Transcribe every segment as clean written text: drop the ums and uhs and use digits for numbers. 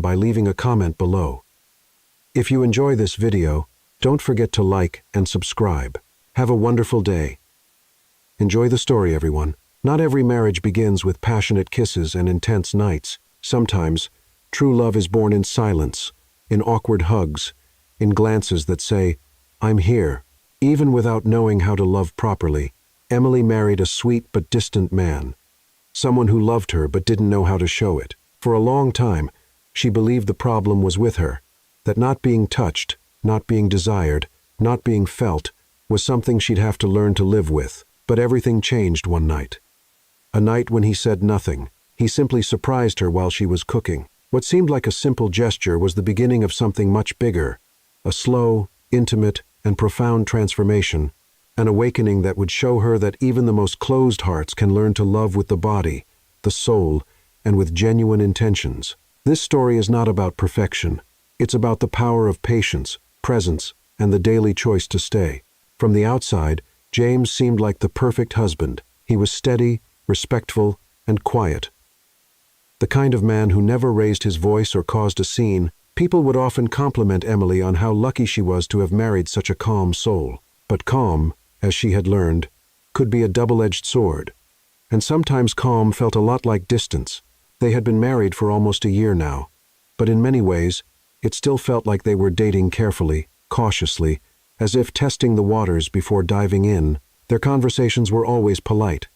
by leaving a comment below. If you enjoy this video, don't forget to like and subscribe. Have a wonderful day. Enjoy the story, everyone. Not every marriage begins with passionate kisses and intense nights. Sometimes, true love is born in silence, in awkward hugs, in glances that say, "I'm here." Even without knowing how to love properly, Emily married a sweet but distant man. Someone who loved her but didn't know how to show it. For a long time, she believed the problem was with her, that not being touched, not being desired, not being felt, was something she'd have to learn to live with. But everything changed one night. A night when he said nothing. He simply surprised her while she was cooking. What seemed like a simple gesture was the beginning of something much bigger, a slow, intimate, and profound transformation, an awakening that would show her that even the most closed hearts can learn to love with the body, the soul, and with genuine intentions. This story is not about perfection. It's about the power of patience, presence, and the daily choice to stay. From the outside, James seemed like the perfect husband. He was steady, respectful, and quiet. The kind of man who never raised his voice or caused a scene. People would often compliment Emily on how lucky she was to have married such a calm soul. But calm, as she had learned, could be a double-edged sword. And sometimes calm felt a lot like distance. They had been married for almost a year now, but in many ways, it still felt like they were dating carefully, cautiously, as if testing the waters before diving in. Their conversations were always polite,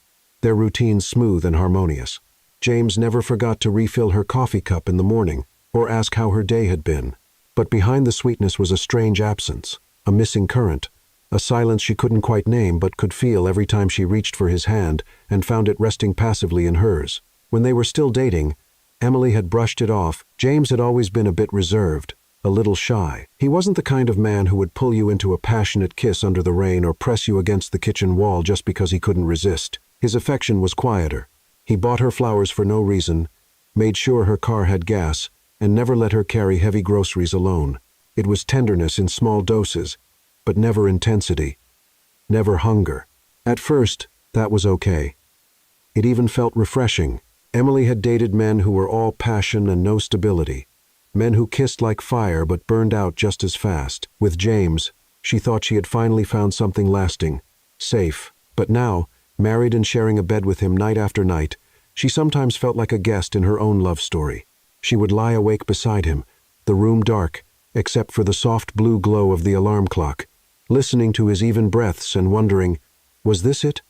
their routines smooth and harmonious. James never forgot to refill her coffee cup in the morning, or ask how her day had been. But behind the sweetness was a strange absence, a missing current, a silence she couldn't quite name but could feel every time she reached for his hand and found it resting passively in hers. When they were still dating, Emily had brushed it off. James had always been a bit reserved, a little shy. He wasn't the kind of man who would pull you into a passionate kiss under the rain or press you against the kitchen wall just because he couldn't resist. His affection was quieter. He bought her flowers for no reason, made sure her car had gas, and never let her carry heavy groceries alone. It was tenderness in small doses, but never intensity, never hunger. At first, that was okay. It even felt refreshing. Emily had dated men who were all passion and no stability, men who kissed like fire but burned out just as fast. With James, she thought she had finally found something lasting, safe. But now, married and sharing a bed with him night after night, she sometimes felt like a guest in her own love story. She would lie awake beside him, the room dark, except for the soft blue glow of the alarm clock, listening to his even breaths and wondering, was this it?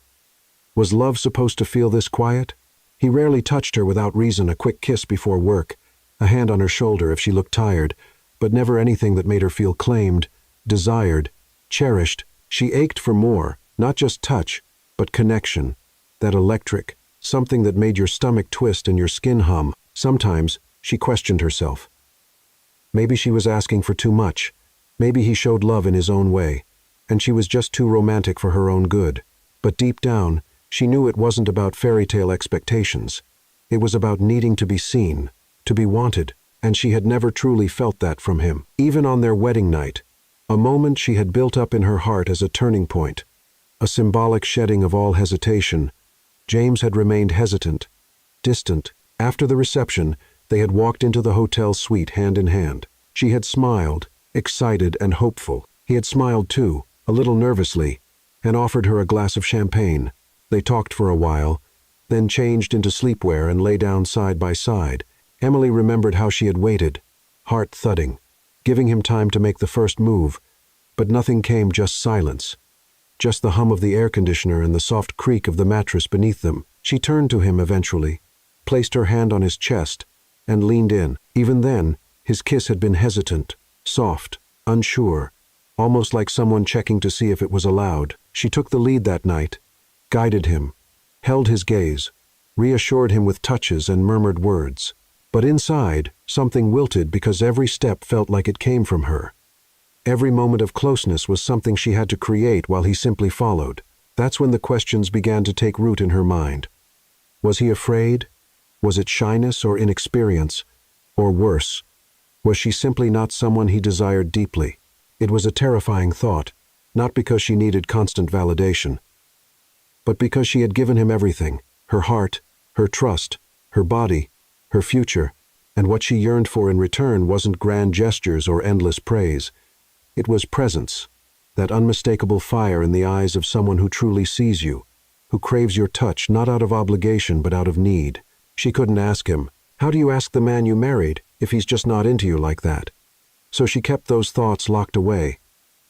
Was love supposed to feel this quiet? He rarely touched her without reason, a quick kiss before work, a hand on her shoulder if she looked tired, but never anything that made her feel claimed, desired, cherished. She ached for more, not just touch, but connection, that electric, something that made your stomach twist and your skin hum. Sometimes, she questioned herself. Maybe she was asking for too much. Maybe he showed love in his own way, and she was just too romantic for her own good. But deep down, she knew it wasn't about fairy tale expectations. It was about needing to be seen, to be wanted, and she had never truly felt that from him. Even on their wedding night, a moment she had built up in her heart as a turning point, a symbolic shedding of all hesitation, James had remained hesitant, distant. After the reception, they had walked into the hotel suite hand in hand. She had smiled, excited and hopeful. He had smiled too, a little nervously, and offered her a glass of champagne. They talked for a while, then changed into sleepwear and lay down side by side. Emily remembered how she had waited, heart thudding, giving him time to make the first move, but nothing came, just silence. Just the hum of the air conditioner and the soft creak of the mattress beneath them. She turned to him eventually, placed her hand on his chest, and leaned in. Even then, his kiss had been hesitant, soft, unsure, almost like someone checking to see if it was allowed. She took the lead that night, guided him, held his gaze, reassured him with touches and murmured words. But inside, something wilted because every step felt like it came from her. Every moment of closeness was something she had to create while he simply followed. That's when the questions began to take root in her mind. Was he afraid? Was it shyness or inexperience? Or worse, was she simply not someone he desired deeply? It was a terrifying thought, not because she needed constant validation, but because she had given him everything, her heart, her trust, her body, her future, And what she yearned for in return wasn't grand gestures or endless praise. It was presence, that unmistakable fire in the eyes of someone who truly sees you, who craves your touch not out of obligation but out of need. She couldn't ask him, "How do you ask the man you married if he's just not into you like that?" So she kept those thoughts locked away,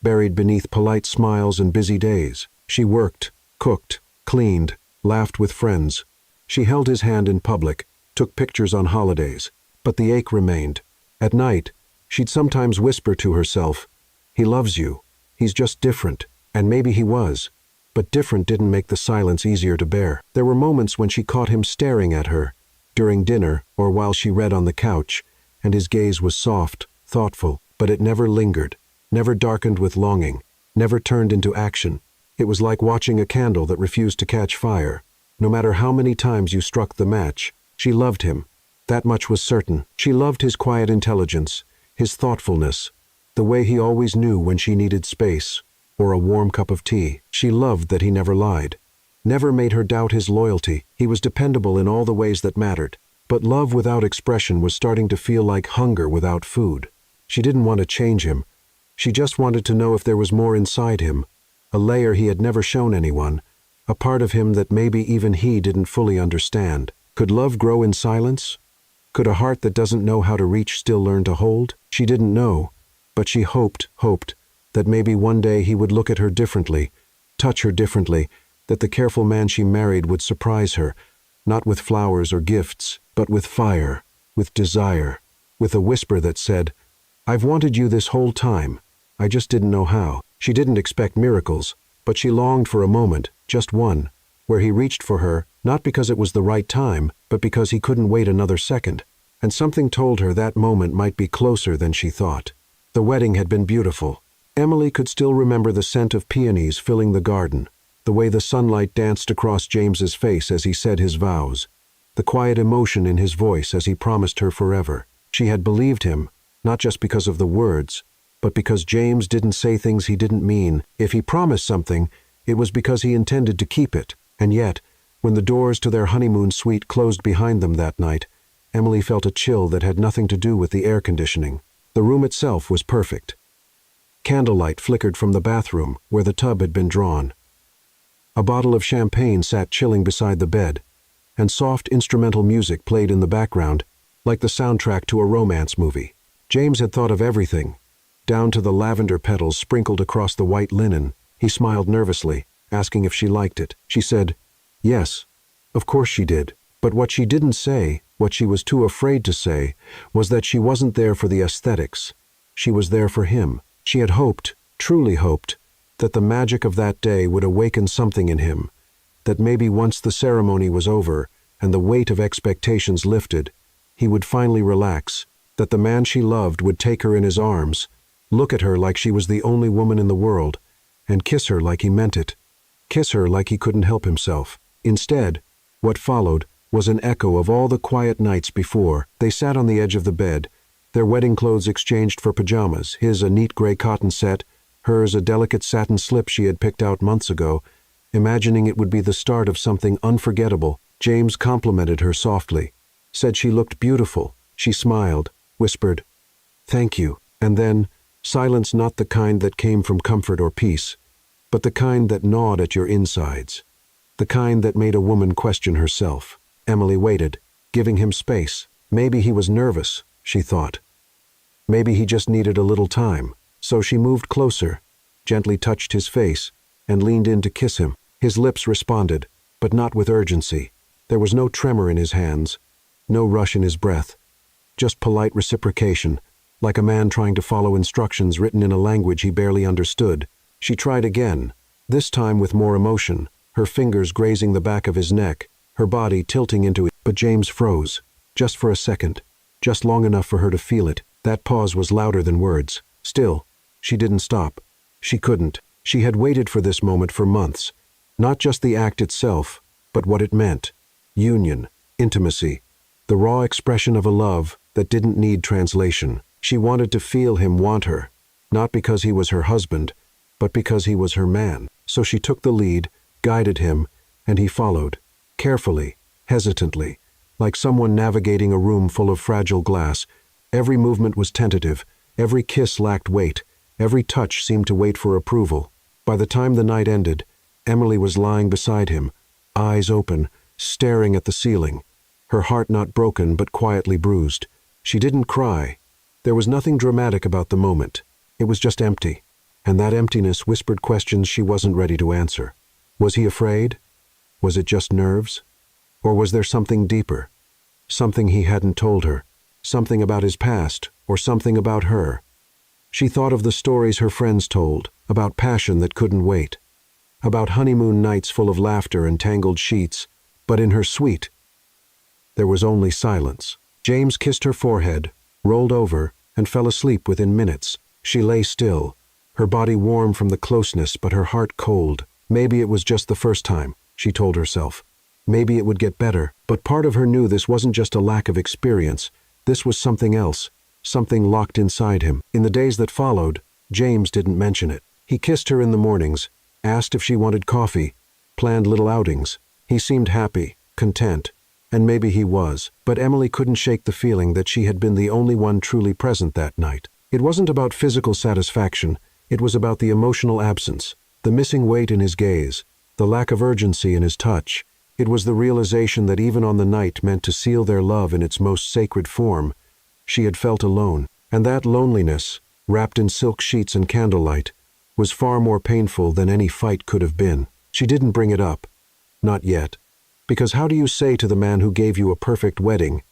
buried beneath polite smiles and busy days. She worked, cooked, cleaned, laughed with friends. She held his hand in public, took pictures on holidays, but the ache remained. At night, she'd sometimes whisper to herself, "He loves you. He's just different." And maybe he was, but different didn't make the silence easier to bear. There were moments when she caught him staring at her, during dinner or while she read on the couch, and his gaze was soft, thoughtful, but it never lingered, never darkened with longing, never turned into action. It was like watching a candle that refused to catch fire. No matter how many times you struck the match, she loved him. That much was certain. She loved his quiet intelligence, his thoughtfulness, the way he always knew when she needed space or a warm cup of tea. She loved that he never lied, never made her doubt his loyalty. He was dependable in all the ways that mattered. But love without expression was starting to feel like hunger without food. She didn't want to change him. She just wanted to know if there was more inside him, a layer he had never shown anyone, a part of him that maybe even he didn't fully understand. Could love grow in silence? Could a heart that doesn't know how to reach still learn to hold? She didn't know, but she hoped that maybe one day he would look at her differently, touch her differently, that the careful man she married would surprise her, not with flowers or gifts, but with fire, with desire, with a whisper that said, "I've wanted you this whole time. I just didn't know how." She didn't expect miracles, but she longed for a moment, just one, where he reached for her, not because it was the right time, but because he couldn't wait another second. And something told her that moment might be closer than she thought. The wedding had been beautiful. Emily could still remember the scent of peonies filling the garden, the way the sunlight danced across James's face as he said his vows, the quiet emotion in his voice as he promised her forever. She had believed him, not just because of the words, but because James didn't say things he didn't mean. If he promised something, it was because he intended to keep it. And yet, when the doors to their honeymoon suite closed behind them that night, Emily felt a chill that had nothing to do with the air conditioning. The room itself was perfect. Candlelight flickered from the bathroom, where the tub had been drawn. A bottle of champagne sat chilling beside the bed, and soft instrumental music played in the background, like the soundtrack to a romance movie. James had thought of everything, down to the lavender petals sprinkled across the white linen. He smiled nervously, asking if she liked it. She said, "Yes, of course she did." But what she didn't say, what she was too afraid to say, was that she wasn't there for the aesthetics. She was there for him. She had hoped, truly hoped, that the magic of that day would awaken something in him, that maybe once the ceremony was over and the weight of expectations lifted, he would finally relax, that the man she loved would take her in his arms, look at her like she was the only woman in the world, and kiss her like he meant it, kiss her like he couldn't help himself. Instead, what followed was an echo of all the quiet nights before. They sat on the edge of the bed, their wedding clothes exchanged for pajamas, his a neat gray cotton set, hers a delicate satin slip she had picked out months ago, imagining it would be the start of something unforgettable. James complimented her softly, said she looked beautiful. She smiled, whispered, "Thank you," and then, silence not the kind that came from comfort or peace, but the kind that gnawed at your insides, the kind that made a woman question herself. Emily waited, giving him space. Maybe he was nervous, she thought. Maybe he just needed a little time. So she moved closer, gently touched his face, and leaned in to kiss him. His lips responded, but not with urgency. There was no tremor in his hands, no rush in his breath, just polite reciprocation, like a man trying to follow instructions written in a language he barely understood. She tried again, this time with more emotion, her fingers grazing the back of his neck, her body tilting into it. But James froze, just for a second, just long enough for her to feel it. That pause was louder than words. Still, she didn't stop. She couldn't. She had waited for this moment for months. Not just the act itself, but what it meant. Union, intimacy, the raw expression of a love that didn't need translation. She wanted to feel him want her, not because he was her husband, but because he was her man. So she took the lead, guided him, and he followed, carefully, hesitantly, like someone navigating a room full of fragile glass. Every movement was tentative, every kiss lacked weight, every touch seemed to wait for approval. By the time the night ended, Emily was lying beside him, eyes open, staring at the ceiling, her heart not broken but quietly bruised. She didn't cry. There was nothing dramatic about the moment. It was just empty, and that emptiness whispered questions she wasn't ready to answer. Was he afraid? Was it just nerves? Or was there something deeper? Something he hadn't told her, something about his past, or something about her. She thought of the stories her friends told, about passion that couldn't wait, about honeymoon nights full of laughter and tangled sheets, but in her suite, there was only silence. James kissed her forehead, rolled over, and fell asleep within minutes. She lay still, her body warm from the closeness but her heart cold. Maybe it was just the first time, she told herself. Maybe it would get better, but part of her knew this wasn't just a lack of experience. This was something else, something locked inside him. In the days that followed, James didn't mention it. He kissed her in the mornings, asked if she wanted coffee, planned little outings. He seemed happy, content, and maybe he was, but Emily couldn't shake the feeling that she had been the only one truly present that night. It wasn't about physical satisfaction, it was about the emotional absence, the missing weight in his gaze, the lack of urgency in his touch. It was the realization that even on the night meant to seal their love in its most sacred form, she had felt alone, and that loneliness, wrapped in silk sheets and candlelight, was far more painful than any fight could have been. She didn't bring it up. Not yet. Because how do you say to the man who gave you a perfect wedding,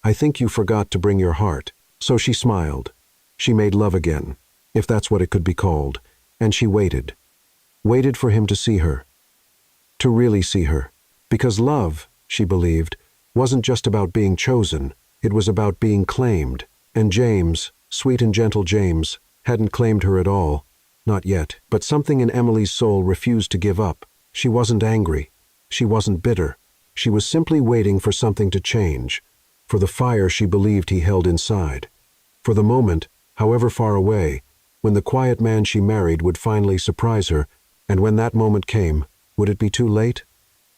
"I think you forgot to bring your heart"? So she smiled. She made love again, if that's what it could be called, and she waited. Waited for him to see her. To really see her. Because love, she believed, wasn't just about being chosen, it was about being claimed. And James, sweet and gentle James, hadn't claimed her at all. Not yet. But something in Emily's soul refused to give up. She wasn't angry. She wasn't bitter. She was simply waiting for something to change, for the fire she believed he held inside. For the moment, however far away, when the quiet man she married would finally surprise her, and when that moment came, would it be too late?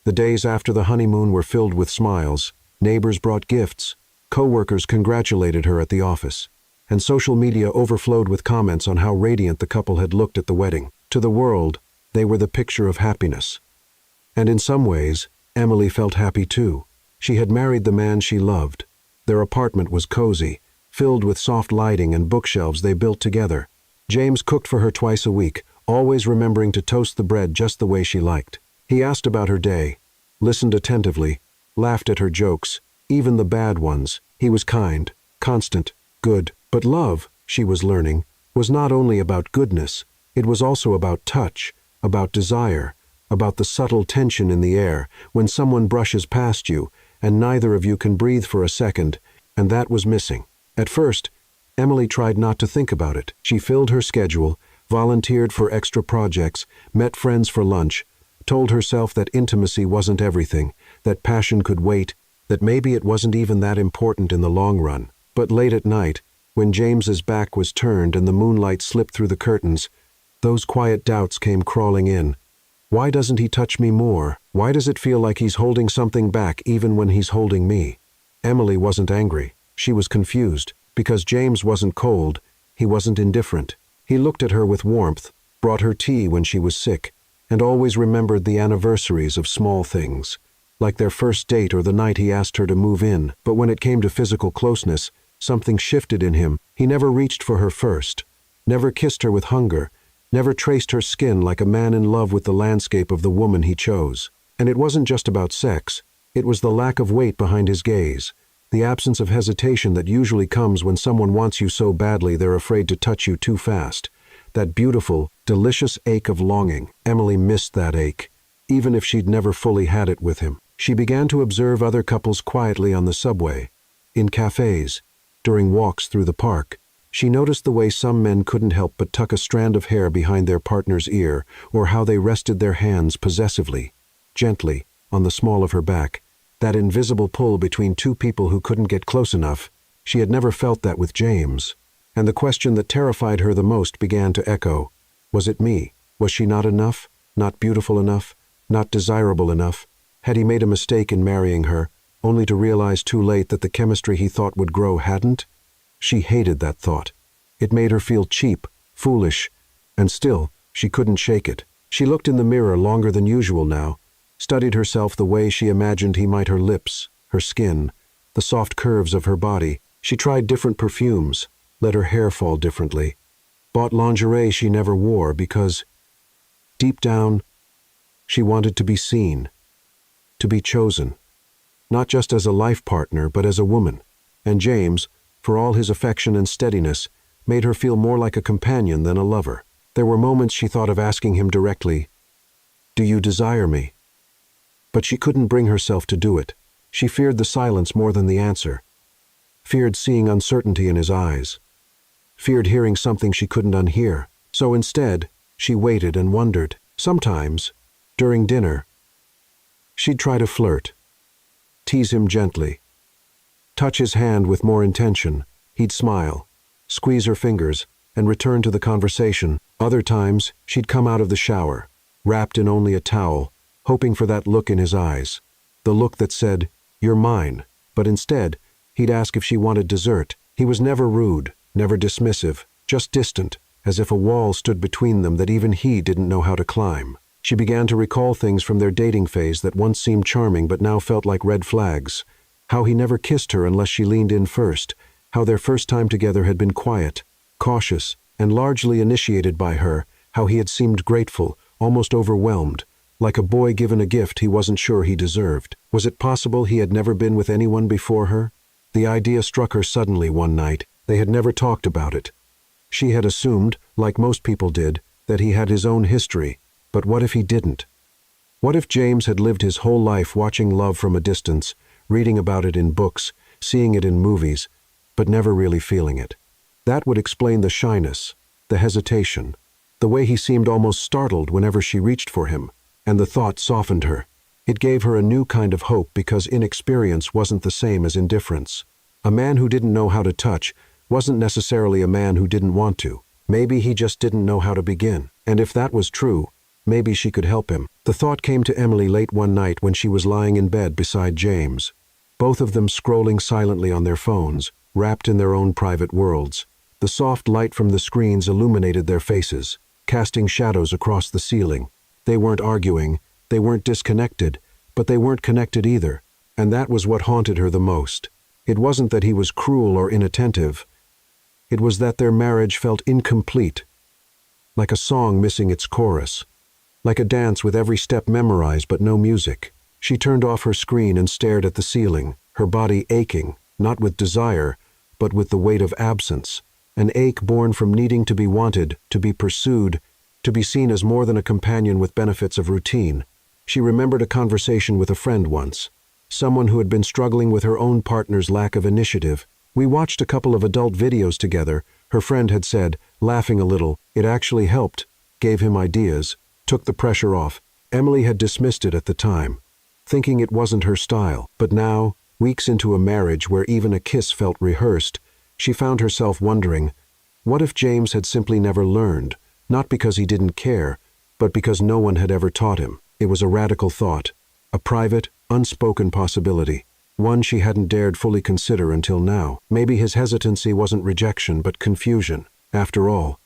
The days after the honeymoon were filled with smiles. Neighbors brought gifts. Co-workers congratulated her at the office. And social media overflowed with comments on how radiant the couple had looked at the wedding. To the world, they were the picture of happiness. And in some ways, Emily felt happy too. She had married the man she loved. Their apartment was cozy, filled with soft lighting and bookshelves they built together. James cooked for her twice a week, always remembering to toast the bread just the way she liked. He asked about her day, listened attentively, laughed at her jokes, even the bad ones. He was kind, constant, good. But love, she was learning, was not only about goodness, it was also about touch, about desire, about the subtle tension in the air when someone brushes past you and neither of you can breathe for a second, and that was missing. At first, Emily tried not to think about it. She filled her schedule, volunteered for extra projects, met friends for lunch, told herself that intimacy wasn't everything, that passion could wait, that maybe it wasn't even that important in the long run. But late at night, when James's back was turned and the moonlight slipped through the curtains, those quiet doubts came crawling in. Why doesn't he touch me more? Why does it feel like he's holding something back even when he's holding me? Emily wasn't angry. She was confused, because James wasn't cold, he wasn't indifferent. He looked at her with warmth, brought her tea when she was sick, and always remembered the anniversaries of small things, like their first date or the night he asked her to move in. But when it came to physical closeness, something shifted in him. He never reached for her first, never kissed her with hunger, never traced her skin like a man in love with the landscape of the woman he chose. And it wasn't just about sex, it was the lack of weight behind his gaze, the absence of hesitation that usually comes when someone wants you so badly they're afraid to touch you too fast. That beautiful, delicious ache of longing. Emily missed that ache, even if she'd never fully had it with him. She began to observe other couples quietly on the subway, in cafes, during walks through the park. She noticed the way some men couldn't help but tuck a strand of hair behind their partner's ear, or how they rested their hands possessively, gently, on the small of her back. That invisible pull between two people who couldn't get close enough. She had never felt that with James. And the question that terrified her the most began to echo. Was it me? Was she not enough? Not beautiful enough? Not desirable enough? Had he made a mistake in marrying her? only to realize too late that the chemistry he thought would grow hadn't? She hated that thought. It made her feel cheap, foolish, and still, she couldn't shake it. She looked in the mirror longer than usual now, studied herself the way she imagined he might, her lips, her skin, the soft curves of her body. She tried different perfumes, let her hair fall differently, bought lingerie she never wore because, deep down, she wanted to be seen, to be chosen, not just as a life partner but as a woman. And James, for all his affection and steadiness, made her feel more like a companion than a lover. There were moments she thought of asking him directly, "Do you desire me?" But she couldn't bring herself to do it. She feared the silence more than the answer, feared seeing uncertainty in his eyes, feared hearing something she couldn't unhear. So instead, she waited and wondered. Sometimes, during dinner, she'd try to flirt, tease him gently, touch his hand with more intention. He'd smile, squeeze her fingers, and return to the conversation. Other times, she'd come out of the shower, wrapped in only a towel, hoping for that look in his eyes, the look that said, "You're mine." But instead, he'd ask if she wanted dessert. He was never rude, never dismissive, just distant, as if a wall stood between them that even he didn't know how to climb. She began to recall things from their dating phase that once seemed charming but now felt like red flags. How he never kissed her unless she leaned in first, how their first time together had been quiet, cautious, and largely initiated by her, how he had seemed grateful, almost overwhelmed, like a boy given a gift he wasn't sure he deserved. Was it possible he had never been with anyone before her? The idea struck her suddenly one night. They had never talked about it. She had assumed, like most people did, that he had his own history. But what if he didn't? What if James had lived his whole life watching love from a distance, reading about it in books, seeing it in movies, but never really feeling it? That would explain the shyness, the hesitation, the way he seemed almost startled whenever she reached for him. And the thought softened her. It gave her a new kind of hope because inexperience wasn't the same as indifference. A man who didn't know how to touch wasn't necessarily a man who didn't want to. Maybe he just didn't know how to begin. And if that was true, maybe she could help him. The thought came to Emily late one night when she was lying in bed beside James, both of them scrolling silently on their phones, wrapped in their own private worlds. The soft light from the screens illuminated their faces, casting shadows across the ceiling. They weren't arguing, they weren't disconnected, but they weren't connected either, and that was what haunted her the most. It wasn't that he was cruel or inattentive. It was that their marriage felt incomplete, like a song missing its chorus, like a dance with every step memorized but no music. She turned off her screen and stared at the ceiling, her body aching, not with desire, but with the weight of absence, an ache born from needing to be wanted, to be pursued, to be seen as more than a companion with benefits of routine. She remembered a conversation with a friend once, someone who had been struggling with her own partner's lack of initiative. "We watched a couple of adult videos together," her friend had said, laughing a little. "It actually helped, gave him ideas, took the pressure off." Emily had dismissed it at the time, thinking it wasn't her style. But now, weeks into a marriage where even a kiss felt rehearsed, she found herself wondering, what if James had simply never learned? Not because he didn't care, but because no one had ever taught him. It was a radical thought, a private, unspoken possibility, one she hadn't dared fully consider until now. Maybe his hesitancy wasn't rejection, but confusion. After all,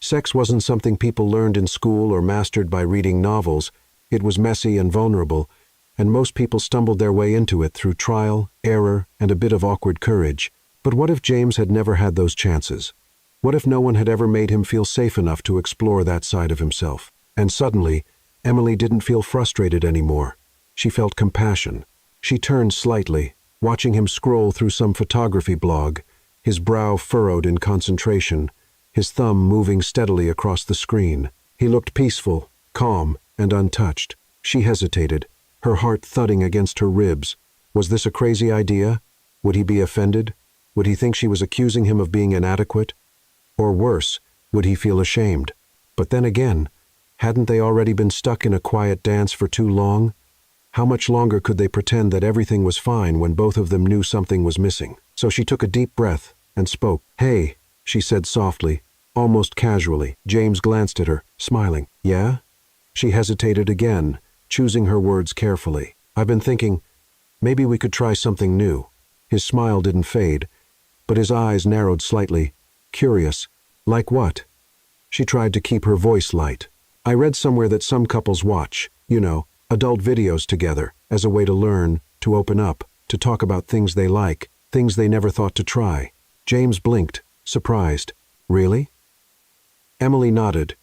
sex wasn't something people learned in school or mastered by reading novels. It was messy and vulnerable, and most people stumbled their way into it through trial, error, and a bit of awkward courage. But what if James had never had those chances? What if no one had ever made him feel safe enough to explore that side of himself? And suddenly, Emily didn't feel frustrated anymore. She felt compassion. She turned slightly, watching him scroll through some photography blog, his brow furrowed in concentration, his thumb moving steadily across the screen. He looked peaceful, calm, and untouched. She hesitated, her heart thudding against her ribs. Was this a crazy idea? Would he be offended? Would he think she was accusing him of being inadequate? Or worse, would he feel ashamed? But then again, hadn't they already been stuck in a quiet dance for too long? How much longer could they pretend that everything was fine when both of them knew something was missing? So she took a deep breath and spoke. "Hey," she said softly, almost casually. James glanced at her, smiling. "Yeah?" She hesitated again, choosing her words carefully. "I've been thinking, Maybe we could try something new. His smile didn't fade, but his eyes narrowed slightly. Curious. Like what? She tried to keep her voice light. I read somewhere that some couples watch, adult videos together, as a way to learn, to open up, to talk about things they like, things they never thought to try. James blinked, surprised. Really? Emily nodded.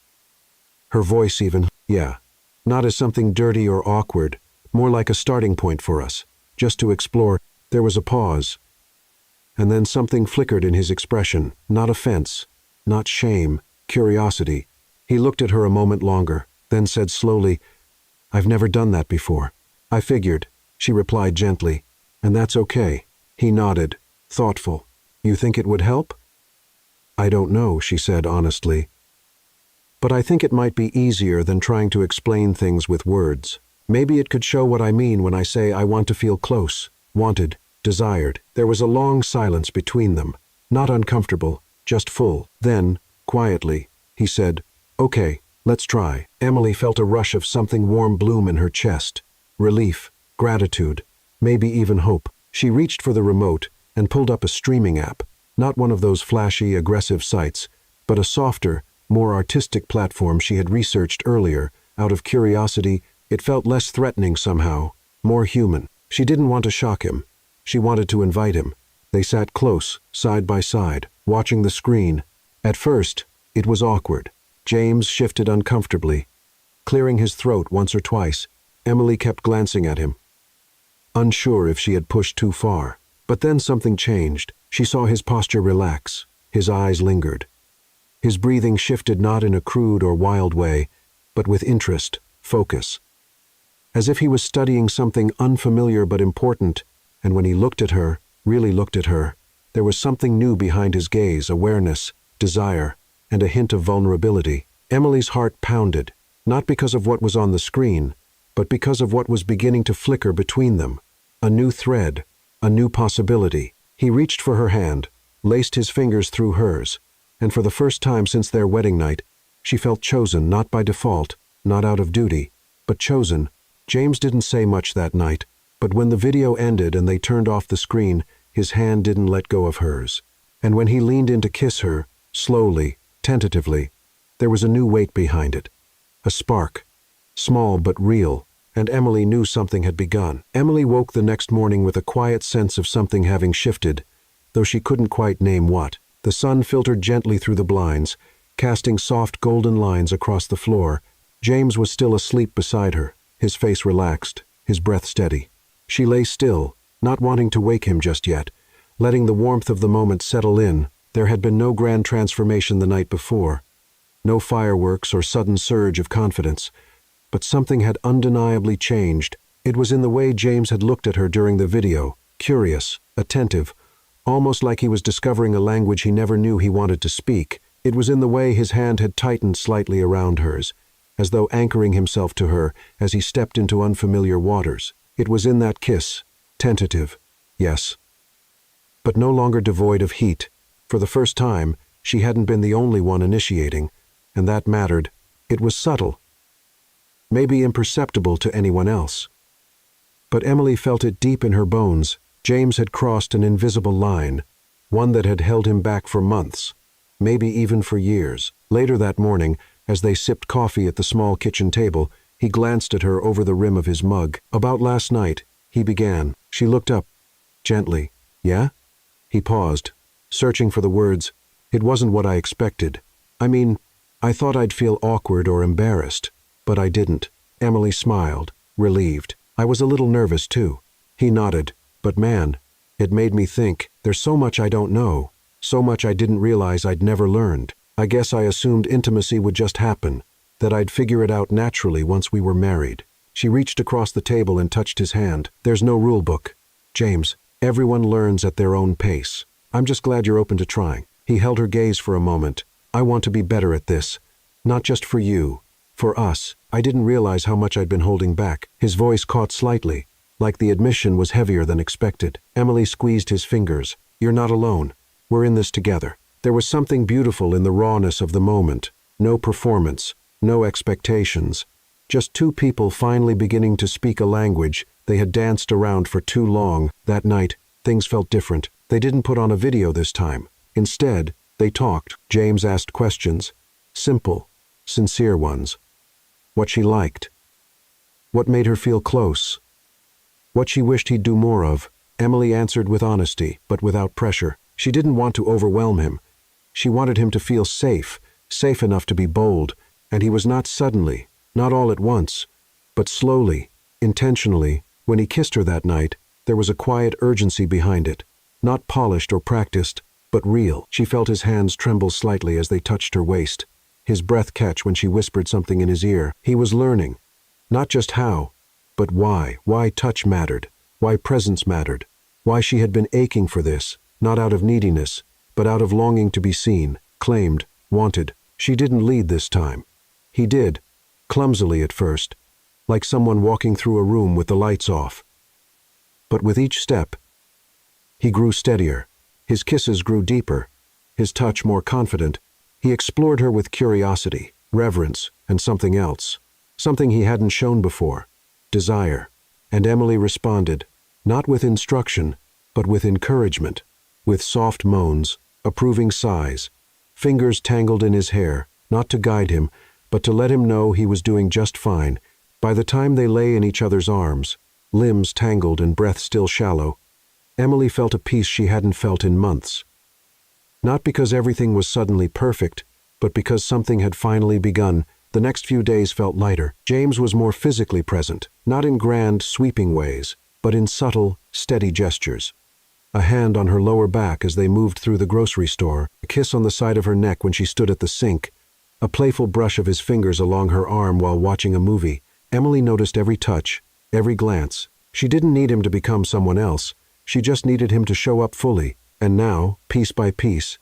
Her voice even, yeah. Not as something dirty or awkward, more like a starting point for us, just to explore. There was a pause. And then something flickered in his expression, not offense, not shame, curiosity. He looked at her a moment longer, then said slowly, "I've never done that before." "I figured," she replied gently, "and that's okay." He nodded, thoughtful. "You think it would help?" "I don't know," she said honestly. "But I think it might be easier than trying to explain things with words. Maybe it could show what I mean when I say I want to feel close, wanted, desired." There was a long silence between them, not uncomfortable, just full. Then, quietly, he said, "Okay, let's try." Emily felt a rush of something warm bloom in her chest. Relief, gratitude, maybe even hope. She reached for the remote and pulled up a streaming app, not one of those flashy, aggressive sites, but a softer, more artistic platform she had researched earlier. Out of curiosity, it felt less threatening somehow, more human. She didn't want to shock him. She wanted to invite him. They sat close, side by side, watching the screen. At first, it was awkward. James shifted uncomfortably, clearing his throat once or twice. Emily kept glancing at him, unsure if she had pushed too far. But then something changed. She saw his posture relax. His eyes lingered. His breathing shifted not in a crude or wild way, but with interest, focus. As if he was studying something unfamiliar but important, and when he looked at her, really looked at her, there was something new behind his gaze, awareness, desire, and a hint of vulnerability. Emily's heart pounded, not because of what was on the screen, but because of what was beginning to flicker between them. A new thread, a new possibility. He reached for her hand, laced his fingers through hers, and for the first time since their wedding night, she felt chosen, not by default, not out of duty, but chosen. James didn't say much that night, but when the video ended and they turned off the screen, his hand didn't let go of hers. And when he leaned in to kiss her, slowly, tentatively, there was a new weight behind it. A spark, small but real, and Emily knew something had begun. Emily woke the next morning with a quiet sense of something having shifted, though she couldn't quite name what. The sun filtered gently through the blinds, casting soft golden lines across the floor. James was still asleep beside her, his face relaxed, his breath steady. She lay still, not wanting to wake him just yet, letting the warmth of the moment settle in. There had been no grand transformation the night before, no fireworks or sudden surge of confidence, but something had undeniably changed. It was in the way James had looked at her during the video, curious, attentive, almost like he was discovering a language he never knew he wanted to speak. It was in the way his hand had tightened slightly around hers, as though anchoring himself to her as he stepped into unfamiliar waters. It was in that kiss, tentative, yes, but no longer devoid of heat. For the first time, she hadn't been the only one initiating, and that mattered. It was subtle, maybe imperceptible to anyone else. But Emily felt it deep in her bones. James had crossed an invisible line, one that had held him back for months, maybe even for years. Later that morning, as they sipped coffee at the small kitchen table, he glanced at her over the rim of his mug. "About last night," he began. She looked up, gently. "Yeah?" He paused, searching for the words. "It wasn't what I expected. I mean, I thought I'd feel awkward or embarrassed, but I didn't." Emily smiled, relieved. "I was a little nervous, too." He nodded. "But man, it made me think, there's so much I don't know, so much I didn't realize I'd never learned. I guess I assumed intimacy would just happen, that I'd figure it out naturally once we were married." She reached across the table and touched his hand. "There's no rule book, James. Everyone learns at their own pace. I'm just glad you're open to trying." He held her gaze for a moment. "I want to be better at this. Not just for you. For us. I didn't realize how much I'd been holding back." His voice caught slightly, like the admission was heavier than expected. Emily squeezed his fingers. "You're not alone. We're in this together." There was something beautiful in the rawness of the moment. No performance, no expectations. Just two people finally beginning to speak a language they had danced around for too long. That night, things felt different. They didn't put on a video this time. Instead, they talked. James asked questions. Simple, sincere ones. What she liked. What made her feel close. What she wished he'd do more of. Emily answered with honesty, but without pressure. She didn't want to overwhelm him. She wanted him to feel safe, safe enough to be bold, and he was not suddenly, not all at once, but slowly, intentionally. When he kissed her that night, there was a quiet urgency behind it, not polished or practiced, but real. She felt his hands tremble slightly as they touched her waist, his breath catch when she whispered something in his ear. He was learning, not just how, but why touch mattered, why presence mattered, why she had been aching for this, not out of neediness, but out of longing to be seen, claimed, wanted. She didn't lead this time. He did, clumsily at first, like someone walking through a room with the lights off. But with each step, he grew steadier. His kisses grew deeper, his touch more confident. He explored her with curiosity, reverence, and something else, something he hadn't shown before, desire. And Emily responded, not with instruction, but with encouragement, with soft moans, approving sighs, fingers tangled in his hair, not to guide him, but to let him know he was doing just fine. By the time they lay in each other's arms, limbs tangled and breath still shallow, Emily felt a peace she hadn't felt in months. Not because everything was suddenly perfect, but because something had finally begun. The next few days felt lighter. James was more physically present, not in grand, sweeping ways, but in subtle, steady gestures. A hand on her lower back as they moved through the grocery store, a kiss on the side of her neck when she stood at the sink, a playful brush of his fingers along her arm while watching a movie. Emily noticed every touch, every glance. She didn't need him to become someone else. She just needed him to show up fully. And now, piece by piece,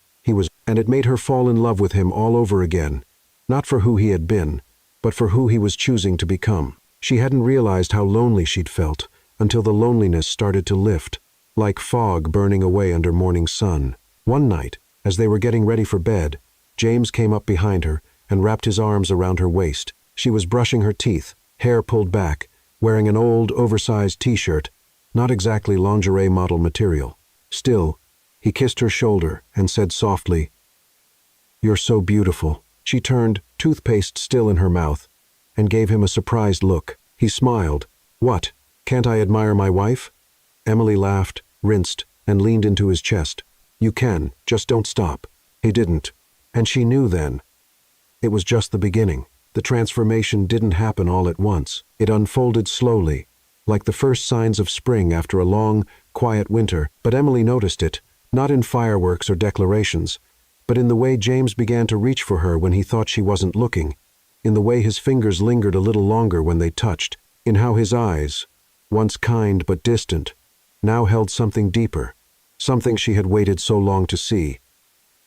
and it made her fall in love with him all over again. Not for who he had been, but for who he was choosing to become. She hadn't realized how lonely she'd felt until the loneliness started to lift, like fog burning away under morning sun. One night, as they were getting ready for bed, James came up behind her and wrapped his arms around her waist. She was brushing her teeth, hair pulled back, wearing an old, oversized t-shirt, not exactly lingerie model material. Still, he kissed her shoulder and said softly, "You're so beautiful." She turned, toothpaste still in her mouth, and gave him a surprised look. He smiled. "What? Can't I admire my wife?" Emily laughed, rinsed, and leaned into his chest. "You can, just don't stop." He didn't. And she knew then. It was just the beginning. The transformation didn't happen all at once. It unfolded slowly, like the first signs of spring after a long, quiet winter. But Emily noticed it, not in fireworks or declarations, but in the way James began to reach for her when he thought she wasn't looking, in the way his fingers lingered a little longer when they touched, in how his eyes, once kind but distant, now held something deeper, something she had waited so long to see.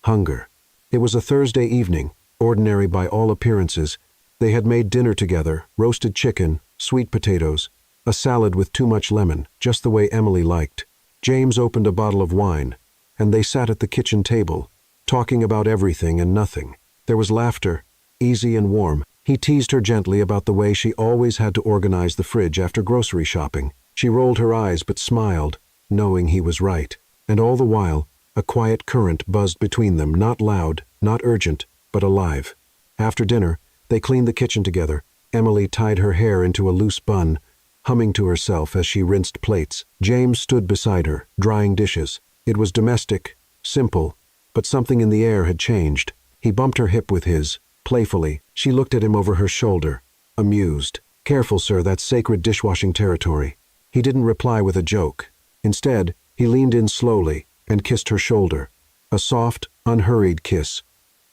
Hunger. It was a Thursday evening, ordinary by all appearances. They had made dinner together, roasted chicken, sweet potatoes, a salad with too much lemon, just the way Emily liked. James opened a bottle of wine, and they sat at the kitchen table, talking about everything and nothing. There was laughter, easy and warm. He teased her gently about the way she always had to organize the fridge after grocery shopping. She rolled her eyes but smiled, knowing he was right. And all the while, a quiet current buzzed between them, not loud, not urgent, but alive. After dinner, they cleaned the kitchen together. Emily tied her hair into a loose bun, humming to herself as she rinsed plates. James stood beside her, drying dishes. It was domestic, simple, but something in the air had changed. He bumped her hip with his, playfully. She looked at him over her shoulder, amused. "Careful, sir, that's sacred dishwashing territory." He didn't reply with a joke. Instead, he leaned in slowly and kissed her shoulder. A soft, unhurried kiss.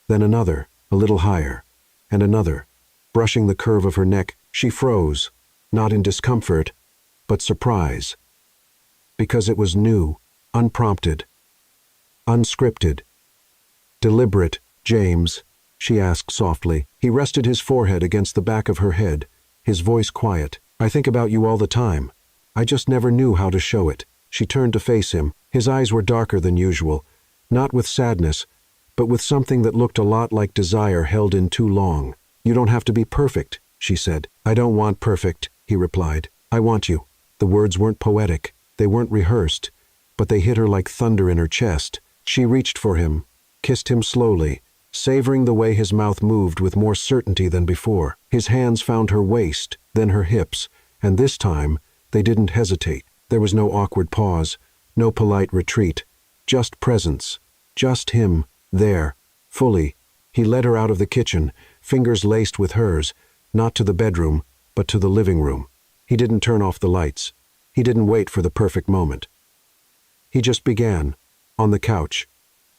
Then another, a little higher, and another. Brushing the curve of her neck, she froze, not in discomfort, but surprise. Because it was new, unprompted, unscripted. "Deliberate, James?" she asked softly. He rested his forehead against the back of her head, his voice quiet. "I think about you all the time. I just never knew how to show it." She turned to face him. His eyes were darker than usual, not with sadness, but with something that looked a lot like desire held in too long. "You don't have to be perfect," she said. I don't want perfect, he replied. I want you. The words weren't poetic, they weren't rehearsed, but they hit her like thunder in her chest. She reached for him, kissed him slowly, savoring the way his mouth moved with more certainty than before. His hands found her waist, then her hips, and this time they didn't hesitate. There was no awkward pause, no polite retreat, just presence, just him, there, fully. He led her out of the kitchen, fingers laced with hers, not to the bedroom, but to the living room. He didn't turn off the lights. He didn't wait for the perfect moment. He just began, on the couch,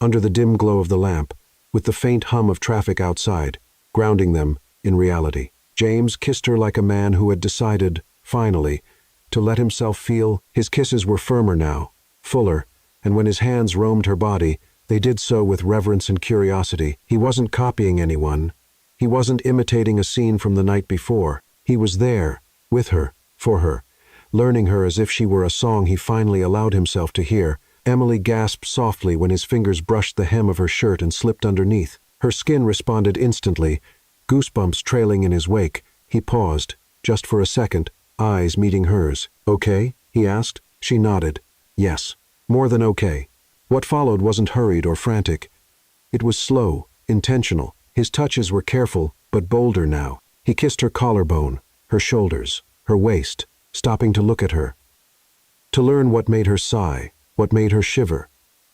under the dim glow of the lamp, with the faint hum of traffic outside, grounding them in reality. James kissed her like a man who had decided, finally, to let himself feel. His kisses were firmer now, fuller, and when his hands roamed her body, they did so with reverence and curiosity. He wasn't copying anyone. He wasn't imitating a scene from the night before. He was there, with her, for her, learning her as if she were a song he finally allowed himself to hear. Emily gasped softly when his fingers brushed the hem of her shirt and slipped underneath. Her skin responded instantly, goosebumps trailing in his wake. He paused, just for a second, eyes meeting hers. Okay? He asked. She nodded. Yes. More than okay. What followed wasn't hurried or frantic. It was slow, intentional. His touches were careful, but bolder now. He kissed her collarbone, her shoulders, her waist, stopping to look at her, to learn what made her sigh, what made her shiver,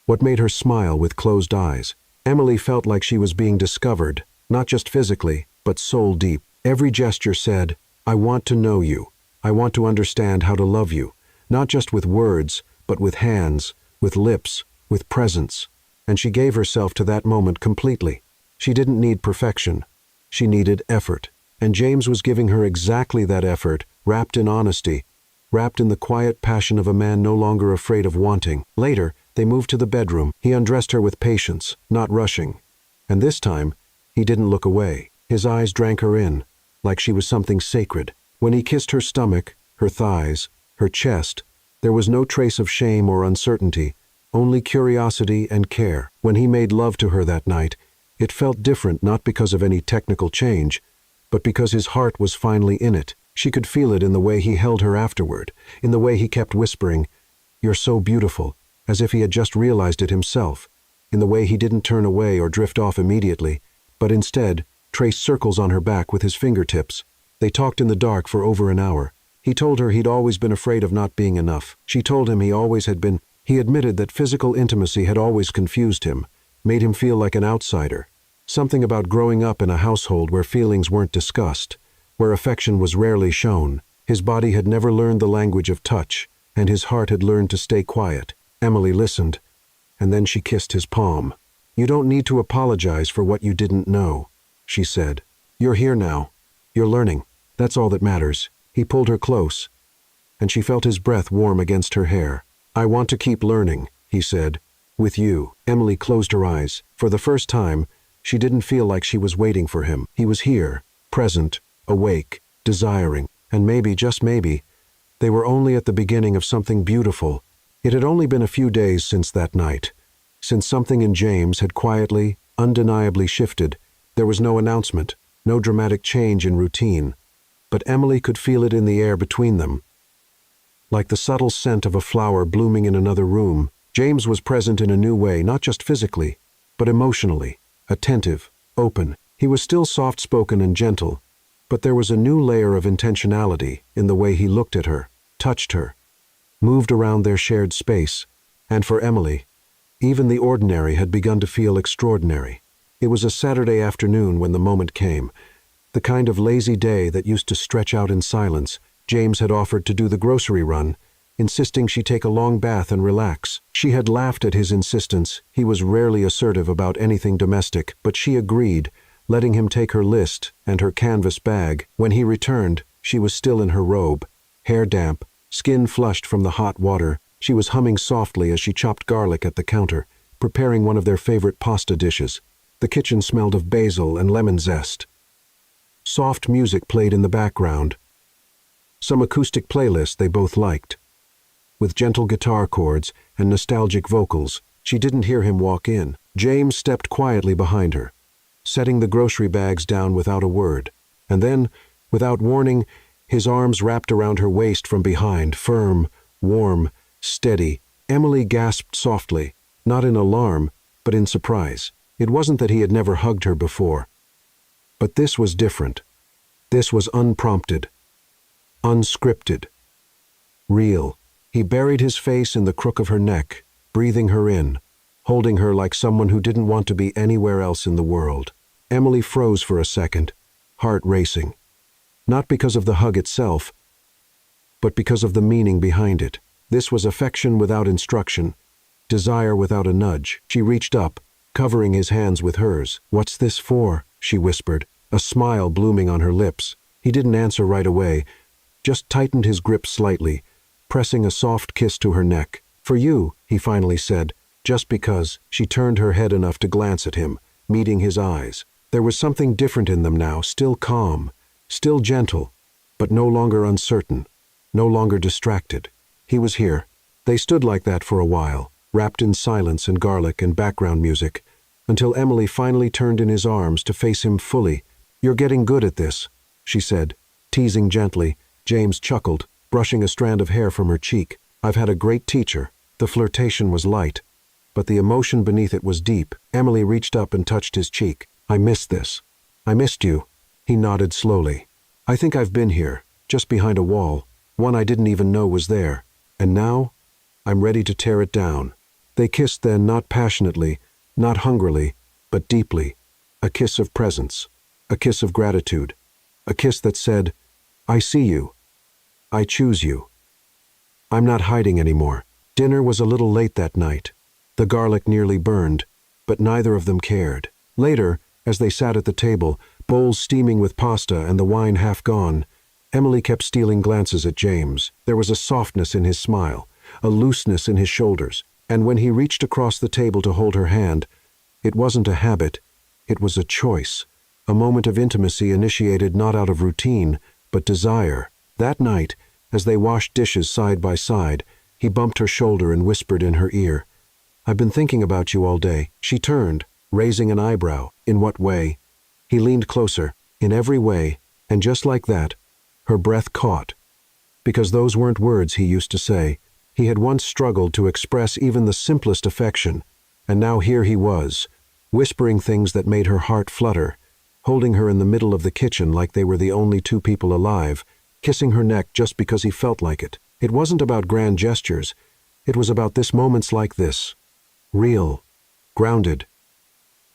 what made her smile with closed eyes. Emily felt like she was being discovered, not just physically, but soul deep. Every gesture said, I want to know you. I want to understand how to love you, not just with words, but with hands, with lips, with presence. And she gave herself to that moment completely. She didn't need perfection. She needed effort. And James was giving her exactly that effort, wrapped in honesty, wrapped in the quiet passion of a man no longer afraid of wanting. Later, they moved to the bedroom. He undressed her with patience, not rushing. And this time, he didn't look away. His eyes drank her in, like she was something sacred. When he kissed her stomach, her thighs, her chest, there was no trace of shame or uncertainty, only curiosity and care. When he made love to her that night, it felt different not because of any technical change, but because his heart was finally in it. She could feel it in the way he held her afterward, in the way he kept whispering, "You're so beautiful," as if he had just realized it himself, in the way he didn't turn away or drift off immediately, but instead traced circles on her back with his fingertips. They talked in the dark for over an hour. He told her he'd always been afraid of not being enough. She told him he always had been. He admitted that physical intimacy had always confused him, made him feel like an outsider. Something about growing up in a household where feelings weren't discussed, where affection was rarely shown. His body had never learned the language of touch, and his heart had learned to stay quiet. Emily listened, and then she kissed his palm. "You don't need to apologize for what you didn't know," she said. "You're here now. You're learning. That's all that matters." He pulled her close, and she felt his breath warm against her hair. "I want to keep learning," he said, "with you." Emily closed her eyes. For the first time, she didn't feel like she was waiting for him. He was here, present, awake, desiring, and maybe, just maybe, they were only at the beginning of something beautiful. It had only been a few days since that night, since something in James had quietly, undeniably shifted. There was no announcement, no dramatic change in routine, but Emily could feel it in the air between them, like the subtle scent of a flower blooming in another room. James was present in a new way, not just physically, but emotionally, attentive, open. He was still soft-spoken and gentle, but there was a new layer of intentionality in the way he looked at her, touched her, moved around their shared space. And for Emily, even the ordinary had begun to feel extraordinary. It was a Saturday afternoon when the moment came, the kind of lazy day that used to stretch out in silence. James had offered to do the grocery run, insisting she take a long bath and relax. She had laughed at his insistence. He was rarely assertive about anything domestic, but she agreed, letting him take her list and her canvas bag. When he returned, she was still in her robe, hair damp, skin flushed from the hot water. She was humming softly as she chopped garlic at the counter, preparing one of their favorite pasta dishes. The kitchen smelled of basil and lemon zest. Soft music played in the background, some acoustic playlist they both liked, with gentle guitar chords and nostalgic vocals. She didn't hear him walk in. James stepped quietly behind her, setting the grocery bags down without a word. And then, Without warning, his arms wrapped around her waist from behind, firm, warm, steady. Emily gasped softly, not in alarm, but in surprise. It wasn't that he had never hugged her before. But this was different. This was unprompted, unscripted, real. He buried his face in the crook of her neck, breathing her in, holding her like someone who didn't want to be anywhere else in the world. Emily froze for a second, heart racing. Not because of the hug itself, but because of the meaning behind it. This was affection without instruction, desire without a nudge. She reached up, covering his hands with hers. "What's this for?" she whispered, a smile blooming on her lips. He didn't answer right away, just tightened his grip slightly, pressing a soft kiss to her neck. "For you," he finally said, just because. She turned her head enough to glance at him, meeting his eyes. There was something different in them now, still calm, still gentle, but no longer uncertain, no longer distracted. He was here. They stood like that for a while, wrapped in silence and garlic and background music, until Emily finally turned in his arms to face him fully. "You're getting good at this," she said, teasing gently. James chuckled, brushing a strand of hair from her cheek. "I've had a great teacher." The flirtation was light, but the emotion beneath it was deep. Emily reached up and touched his cheek. "I missed this. I missed you." He nodded slowly. "I think I've been here, just behind a wall, one I didn't even know was there. And now, I'm ready to tear it down." They kissed then, not passionately, not hungrily, but deeply. A kiss of presence, a kiss of gratitude, a kiss that said, "I see you. I choose you. I'm not hiding anymore." Dinner was a little late that night. The garlic nearly burned, but neither of them cared. Later, as they sat at the table, bowls steaming with pasta and the wine half gone, Emily kept stealing glances at James. There was a softness in his smile, a looseness in his shoulders, and when he reached across the table to hold her hand, it wasn't a habit, it was a choice, a moment of intimacy initiated not out of routine, but desire. That night, as they washed dishes side by side, he bumped her shoulder and whispered in her ear, "I've been thinking about you all day." She turned, raising an eyebrow. "In what way?" He leaned closer. "In every way," and just like that, her breath caught. Because those weren't words he used to say. He had once struggled to express even the simplest affection, and now here he was, whispering things that made her heart flutter, holding her in the middle of the kitchen like they were the only two people alive, kissing her neck just because he felt like it. It wasn't about grand gestures. It was about this moments like this. Real, grounded,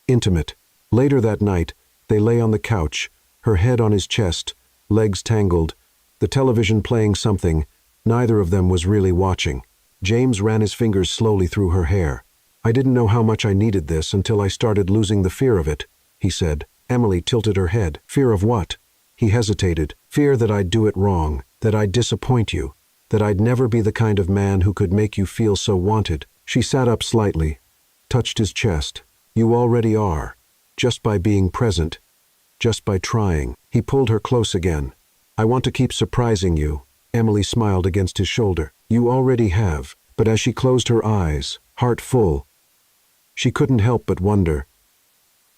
intimate. Later that night, they lay on the couch, her head on his chest, legs tangled, the television playing something. Neither of them was really watching. James ran his fingers slowly through her hair. "I didn't know how much I needed this until I started losing the fear of it," he said. Emily tilted her head. "Fear of what?" He hesitated. "Fear that I'd do it wrong, that I'd disappoint you, that I'd never be the kind of man who could make you feel so wanted." She sat up slightly, touched his chest. "You already are, just by being present, just by trying." He pulled her close again. "I want to keep surprising you." Emily smiled against his shoulder. "You already have." But as she closed her eyes, heart full, she couldn't help but wonder,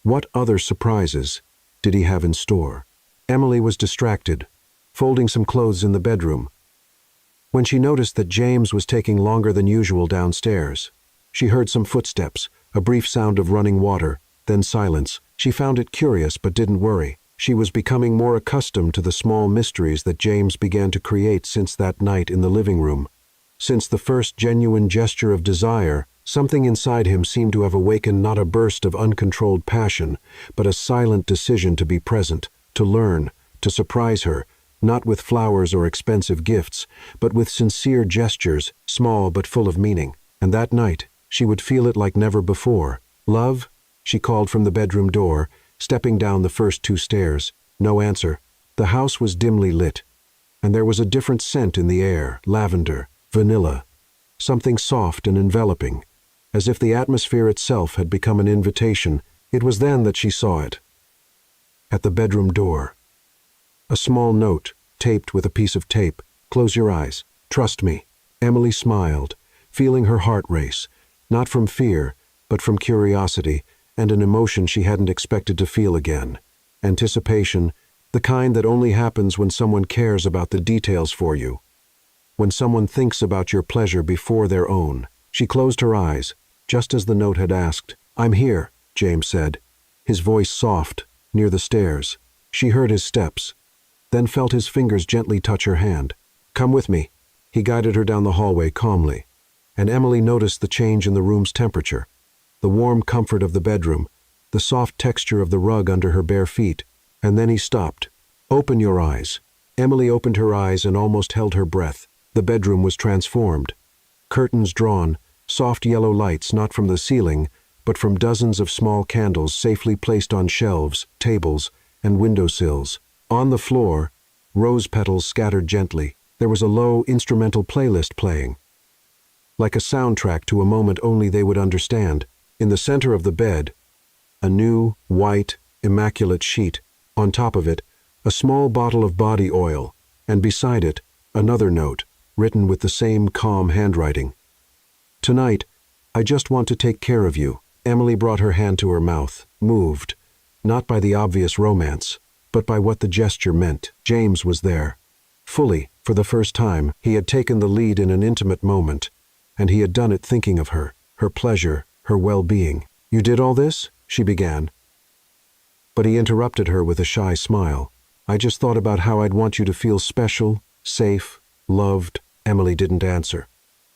what other surprises did he have in store? Emily was distracted, folding some clothes in the bedroom, when she noticed that James was taking longer than usual downstairs. She heard some footsteps, a brief sound of running water, then silence. She found it curious but didn't worry. She was becoming more accustomed to the small mysteries that James began to create since that night in the living room. Since the first genuine gesture of desire, something inside him seemed to have awakened not a burst of uncontrolled passion, but a silent decision to be present, to learn, to surprise her, not with flowers or expensive gifts, but with sincere gestures, small but full of meaning. And that night, she would feel it like never before. "Love?" she called from the bedroom door, stepping down the first 2 stairs. No answer. The house was dimly lit, and there was a different scent in the air, lavender, vanilla, something soft and enveloping, as if the atmosphere itself had become an invitation. It was then that she saw it. At the bedroom door. A small note, taped with a piece of tape. "Close your eyes. Trust me." Emily smiled, feeling her heart race, not from fear, but from curiosity, and an emotion she hadn't expected to feel again. Anticipation, The kind that only happens when someone cares about the details for you. When someone thinks about your pleasure before their own. She closed her eyes, just as the note had asked. "I'm here," James said, his voice soft, near the stairs. She heard his steps, then felt his fingers gently touch her hand. "Come with me." He guided her down the hallway calmly, and Emily noticed the change in the room's temperature, the warm comfort of the bedroom, the soft texture of the rug under her bare feet, and then he stopped. "Open your eyes." Emily opened her eyes and almost held her breath. The bedroom was transformed. Curtains drawn, soft yellow lights not from the ceiling, but from dozens of small candles safely placed on shelves, tables, and windowsills. On the floor, rose petals scattered gently. There was a low, instrumental playlist playing, like a soundtrack to a moment only they would understand. In the center of the bed, a new, white, immaculate sheet. On top of it, a small bottle of body oil, and beside it, another note, written with the same calm handwriting. "Tonight, I just want to take care of you." Emily brought her hand to her mouth, moved, not by the obvious romance, but by what the gesture meant. James was there. Fully, for the first time, he had taken the lead in an intimate moment, and he had done it thinking of her, her pleasure, her well-being. "You did all this?" she began. But he interrupted her with a shy smile. "I just thought about how I'd want you to feel special, safe, loved." Emily didn't answer.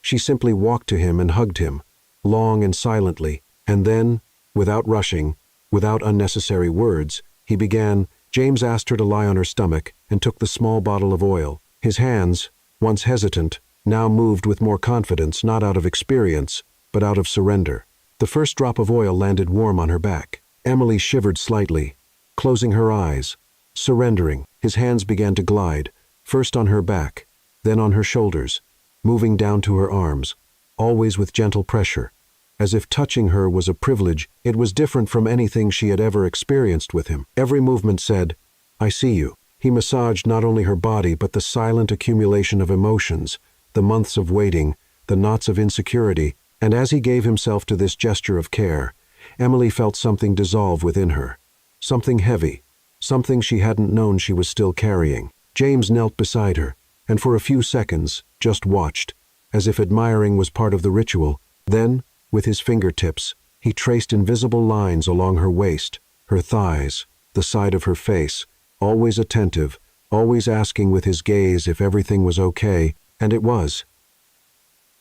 She simply walked to him and hugged him, long and silently, and then, without rushing, without unnecessary words, he began. James asked her to lie on her stomach and took the small bottle of oil. His hands, once hesitant, now moved with more confidence, not out of experience, but out of surrender. The first drop of oil landed warm on her back. Emily shivered slightly, closing her eyes, surrendering. His hands began to glide, first on her back, then on her shoulders, moving down to her arms, always with gentle pressure. As if touching her was a privilege, it was different from anything she had ever experienced with him. Every movement said, "I see you." He massaged not only her body but the silent accumulation of emotions, the months of waiting, the knots of insecurity, and as he gave himself to this gesture of care, Emily felt something dissolve within her. Something heavy, something she hadn't known she was still carrying. James knelt beside her, and for a few seconds just watched, as if admiring was part of the ritual. Then, with his fingertips, he traced invisible lines along her waist, her thighs, the side of her face, always attentive, always asking with his gaze if everything was okay, and it was.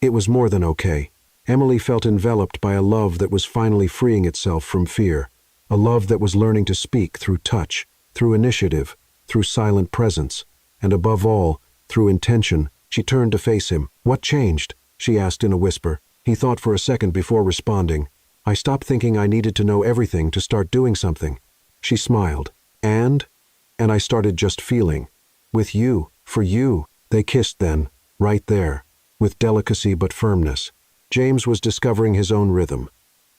It was more than okay. Emily felt enveloped by a love that was finally freeing itself from fear, a love that was learning to speak through touch, through initiative, through silent presence, and above all, through intention. She turned to face him. "What changed?" she asked in a whisper. He thought for a second before responding. "I stopped thinking I needed to know everything to start doing something." She smiled. And I started just feeling. With you, for you." They kissed then, right there, with delicacy but firmness. James was discovering his own rhythm,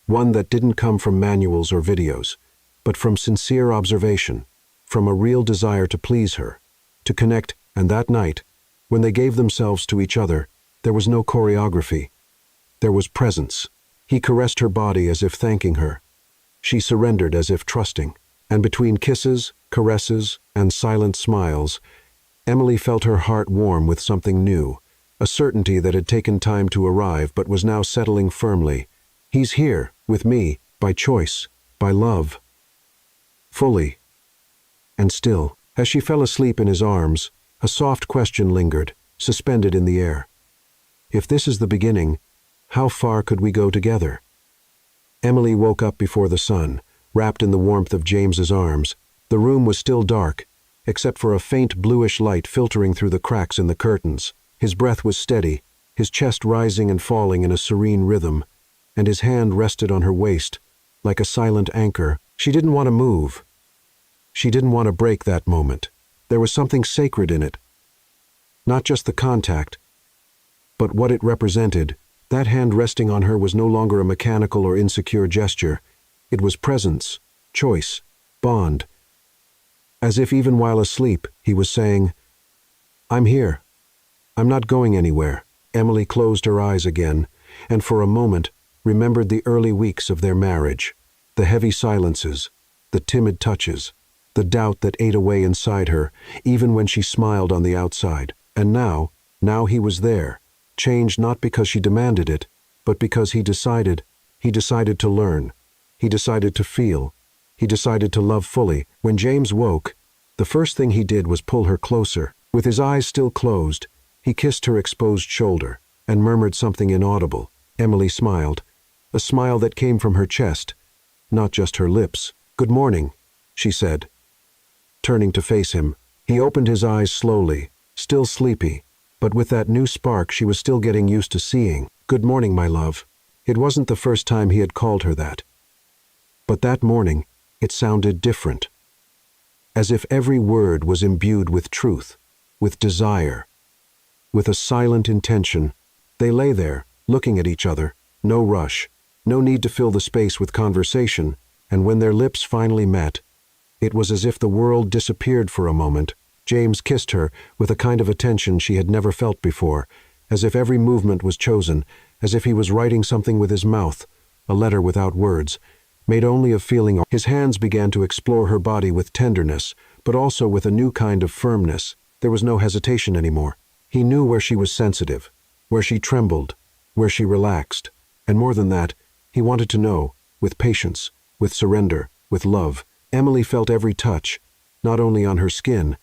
one that didn't come from manuals or videos, but from sincere observation, from a real desire to please her, to connect. And that night, when they gave themselves to each other, there was no choreography. There was presence. He caressed her body as if thanking her. She surrendered as if trusting. And between kisses, caresses, and silent smiles, Emily felt her heart warm with something new, a certainty that had taken time to arrive but was now settling firmly. He's here, with me, by choice, by love. Fully. And still, as she fell asleep in his arms, a soft question lingered, suspended in the air. If this is the beginning, how far could we go together? Emily woke up before the sun, wrapped in the warmth of James's arms. The room was still dark, except for a faint bluish light filtering through the cracks in the curtains. His breath was steady, his chest rising and falling in a serene rhythm, and his hand rested on her waist, like a silent anchor. She didn't want to move. She didn't want to break that moment. There was something sacred in it. Not just the contact, but what it represented. That hand resting on her was no longer a mechanical or insecure gesture. It was presence, choice, bond. As if even while asleep, he was saying, "I'm here. I'm not going anywhere." Emily closed her eyes again, and for a moment remembered the early weeks of their marriage, the heavy silences, the timid touches, the doubt that ate away inside her, even when she smiled on the outside. And now he was there, changed not because she demanded it, but because he decided to learn, he decided to feel, he decided to love fully. When James woke, the first thing he did was pull her closer. With his eyes still closed, he kissed her exposed shoulder and murmured something inaudible. Emily smiled, a smile that came from her chest, not just her lips. "Good morning," she said. Turning to face him, he opened his eyes slowly, still sleepy, but with that new spark she was still getting used to seeing. "Good morning, my love." It wasn't the first time he had called her that. But that morning, it sounded different. As if every word was imbued with truth, with desire, with a silent intention. They lay there, looking at each other, no rush, no need to fill the space with conversation, and when their lips finally met, it was as if the world disappeared for a moment. James kissed her with a kind of attention she had never felt before, as if every movement was chosen, as if he was writing something with his mouth, a letter without words, made only of feeling. His hands began to explore her body with tenderness, but also with a new kind of firmness. There was no hesitation anymore. He knew where she was sensitive, where she trembled, where she relaxed, and more than that, he wanted to know, with patience, with surrender, with love. Emily felt every touch, not only on her skin,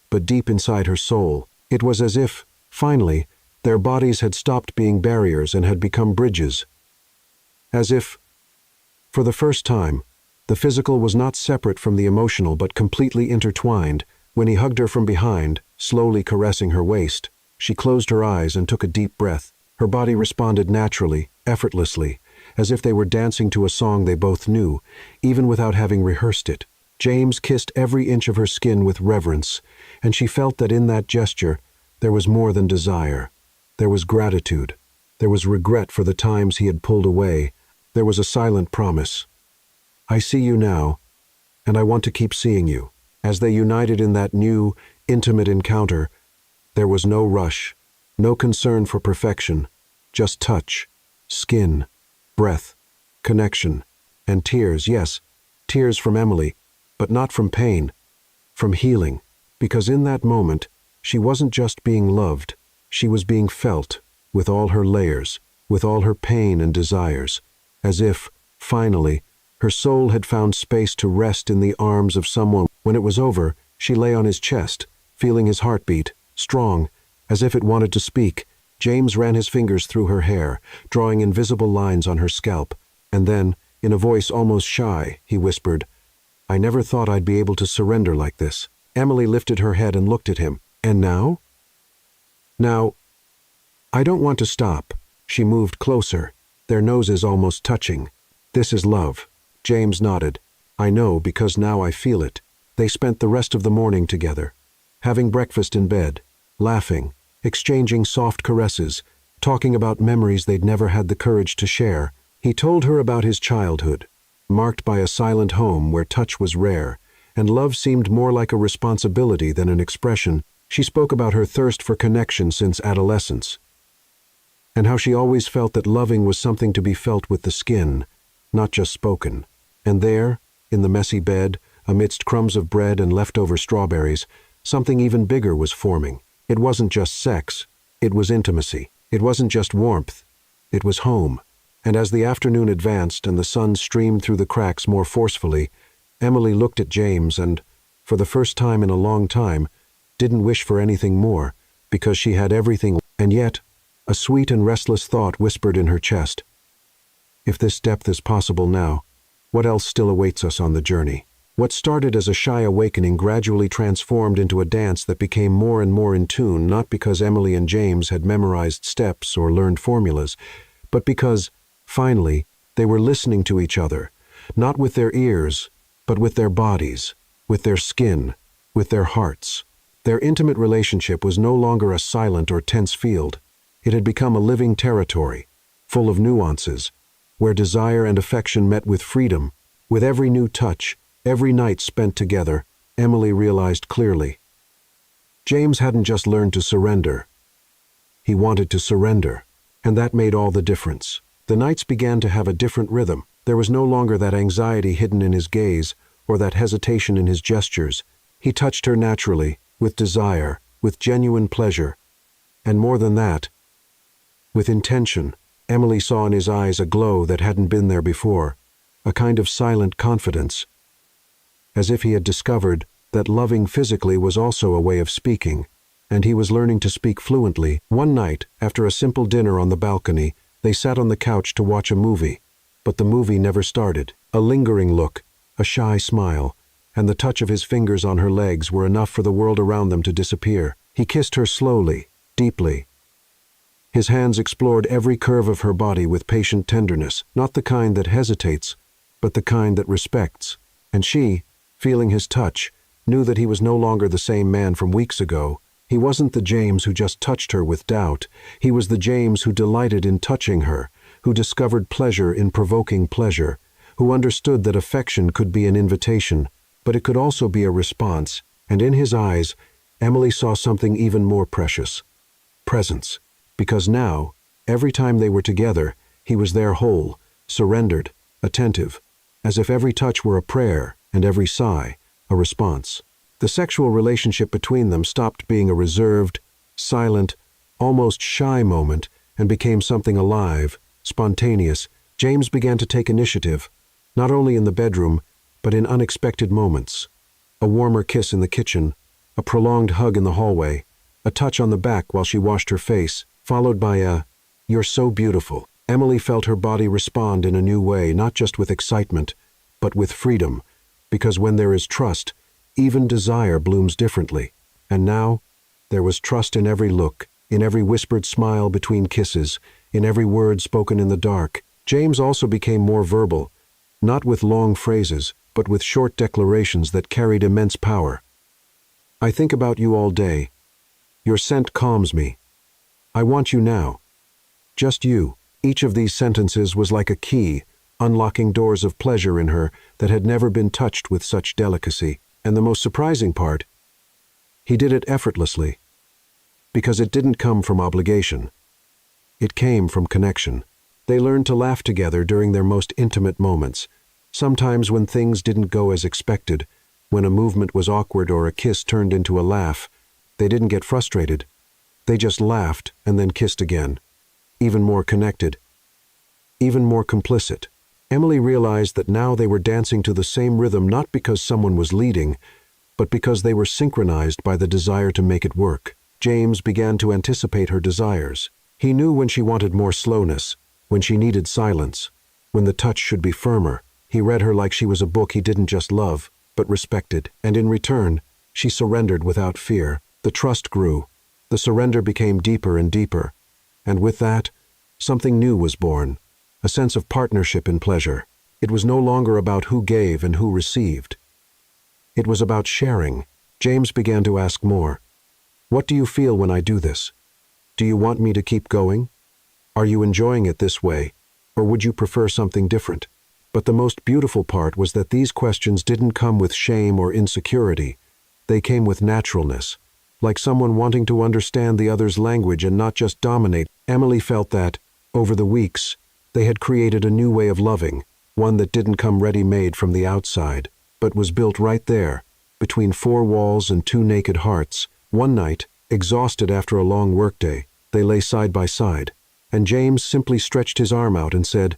but deep inside her soul. It was as if, finally, their bodies had stopped being barriers and had become bridges. As if, for the first time, the physical was not separate from the emotional but completely intertwined. When he hugged her from behind, slowly caressing her waist, she closed her eyes and took a deep breath. Her body responded naturally, effortlessly, as if they were dancing to a song they both knew, even without having rehearsed it. James kissed every inch of her skin with reverence, and she felt that in that gesture there was more than desire. There was gratitude. There was regret for the times he had pulled away. There was a silent promise. "I see you now, and I want to keep seeing you." As they united in that new, intimate encounter, there was no rush, no concern for perfection, just touch, skin, breath, connection, and tears. Yes, tears from Emily, but not from pain, from healing, because in that moment, she wasn't just being loved, she was being felt, with all her layers, with all her pain and desires, as if, finally, her soul had found space to rest in the arms of someone. When it was over, she lay on his chest, feeling his heartbeat, strong, as if it wanted to speak. James ran his fingers through her hair, drawing invisible lines on her scalp, and then, in a voice almost shy, he whispered, "I never thought I'd be able to surrender like this." Emily lifted her head and looked at him. "And now?" "Now, I don't want to stop." She moved closer, their noses almost touching. "This is love." James nodded. "I know, because now I feel it." They spent the rest of the morning together, having breakfast in bed, laughing, exchanging soft caresses, talking about memories they'd never had the courage to share. He told her about his childhood, marked by a silent home where touch was rare, and love seemed more like a responsibility than an expression. She spoke about her thirst for connection since adolescence, and how she always felt that loving was something to be felt with the skin, not just spoken. And there, in the messy bed, amidst crumbs of bread and leftover strawberries, something even bigger was forming. It wasn't just sex, it was intimacy. It wasn't just warmth, it was home. And as the afternoon advanced and the sun streamed through the cracks more forcefully, Emily looked at James and, for the first time in a long time, didn't wish for anything more, because she had everything. And yet, a sweet and restless thought whispered in her chest. If this depth is possible now, what else still awaits us on the journey? What started as a shy awakening gradually transformed into a dance that became more and more in tune, not because Emily and James had memorized steps or learned formulas, but because, finally, they were listening to each other, not with their ears, but with their bodies, with their skin, with their hearts. Their intimate relationship was no longer a silent or tense field. It had become a living territory, full of nuances, where desire and affection met with freedom. With every new touch, every night spent together, Emily realized clearly. James hadn't just learned to surrender. He wanted to surrender, and that made all the difference. The nights began to have a different rhythm. There was no longer that anxiety hidden in his gaze, or that hesitation in his gestures. He touched her naturally, with desire, with genuine pleasure, and more than that, with intention. Emily saw in his eyes a glow that hadn't been there before, a kind of silent confidence, as if he had discovered that loving physically was also a way of speaking, and he was learning to speak fluently. One night, after a simple dinner on the balcony, they sat on the couch to watch a movie, but the movie never started. A lingering look, a shy smile, and the touch of his fingers on her legs were enough for the world around them to disappear. He kissed her slowly, deeply. His hands explored every curve of her body with patient tenderness, not the kind that hesitates, but the kind that respects. And she, feeling his touch, knew that he was no longer the same man from weeks ago. He wasn't the James who just touched her with doubt. He was the James who delighted in touching her, who discovered pleasure in provoking pleasure, who understood that affection could be an invitation, but it could also be a response. And in his eyes, Emily saw something even more precious: presence. Because now, every time they were together, he was there whole, surrendered, attentive, as if every touch were a prayer and every sigh a response. The sexual relationship between them stopped being a reserved, silent, almost shy moment and became something alive, spontaneous. James began to take initiative, not only in the bedroom, but in unexpected moments. A warmer kiss in the kitchen, a prolonged hug in the hallway, a touch on the back while she washed her face, followed by a, "You're so beautiful." Emily felt her body respond in a new way, not just with excitement, but with freedom, because when there is trust, even desire blooms differently. And now, there was trust in every look, in every whispered smile between kisses, in every word spoken in the dark. James also became more verbal, not with long phrases, but with short declarations that carried immense power. "I think about you all day. Your scent calms me. I want you now. Just you." Each of these sentences was like a key, unlocking doors of pleasure in her that had never been touched with such delicacy. And the most surprising part, he did it effortlessly, because it didn't come from obligation. It came from connection. They learned to laugh together during their most intimate moments. Sometimes when things didn't go as expected, when a movement was awkward or a kiss turned into a laugh, they didn't get frustrated. They just laughed and then kissed again. Even more connected, even more complicit. Emily realized that now they were dancing to the same rhythm, not because someone was leading, but because they were synchronized by the desire to make it work. James began to anticipate her desires. He knew when she wanted more slowness, when she needed silence, when the touch should be firmer. He read her like she was a book he didn't just love, but respected. And in return, she surrendered without fear. The trust grew. The surrender became deeper and deeper. And with that, something new was born, a sense of partnership in pleasure. It was no longer about who gave and who received. It was about sharing. James began to ask more. "What do you feel when I do this? Do you want me to keep going? Are you enjoying it this way, or would you prefer something different?" But the most beautiful part was that these questions didn't come with shame or insecurity. They came with naturalness, like someone wanting to understand the other's language and not just dominate. Emily felt that, over the weeks, they had created a new way of loving, one that didn't come ready-made from the outside, but was built right there, between four walls and two naked hearts. One night, exhausted after a long workday, they lay side by side, and James simply stretched his arm out and said,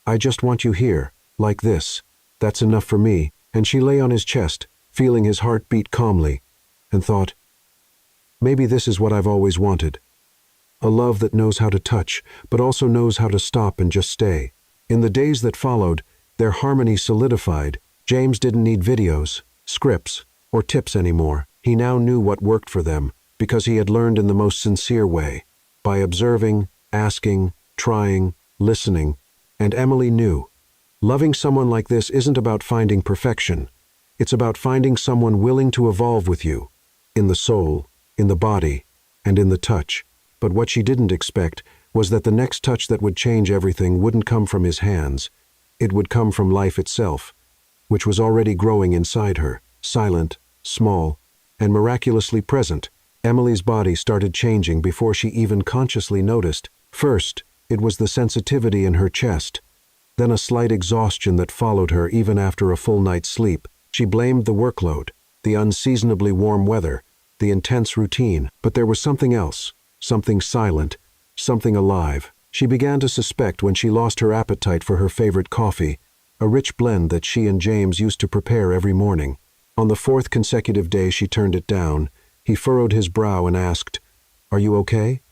"I just want you here, like this. That's enough for me." And she lay on his chest, feeling his heart beat calmly, and thought, maybe this is what I've always wanted. A love that knows how to touch, but also knows how to stop and just stay. In the days that followed, their harmony solidified. James didn't need videos, scripts, or tips anymore. He now knew what worked for them, because he had learned in the most sincere way, by observing, asking, trying, listening. And Emily knew. Loving someone like this isn't about finding perfection. It's about finding someone willing to evolve with you, in the soul, in the body, and in the touch. But what she didn't expect was that the next touch that would change everything wouldn't come from his hands. It would come from life itself, which was already growing inside her, silent, small, and miraculously present. Emily's body started changing before she even consciously noticed. First, it was the sensitivity in her chest, then a slight exhaustion that followed her even after a full night's sleep. She blamed the workload, the unseasonably warm weather, the intense routine, but there was something else, something silent, something alive. She began to suspect when she lost her appetite for her favorite coffee, a rich blend that she and James used to prepare every morning. On the fourth consecutive day she turned it down. He furrowed his brow and asked, "Are you okay?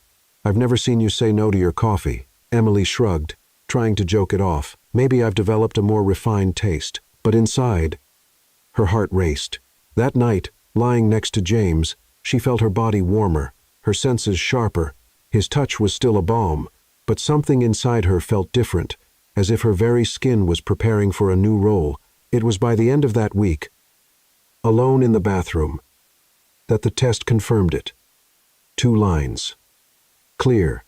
I've never seen you say no to your coffee." Emily shrugged, trying to joke it off. "Maybe I've developed a more refined taste." But inside, her heart raced. That night, lying next to James, she felt her body warmer, her senses sharper. His touch was still a balm, but something inside her felt different, as if her very skin was preparing for a new role. It was by the end of that week, alone in the bathroom, that the test confirmed it. 2 lines. Clear.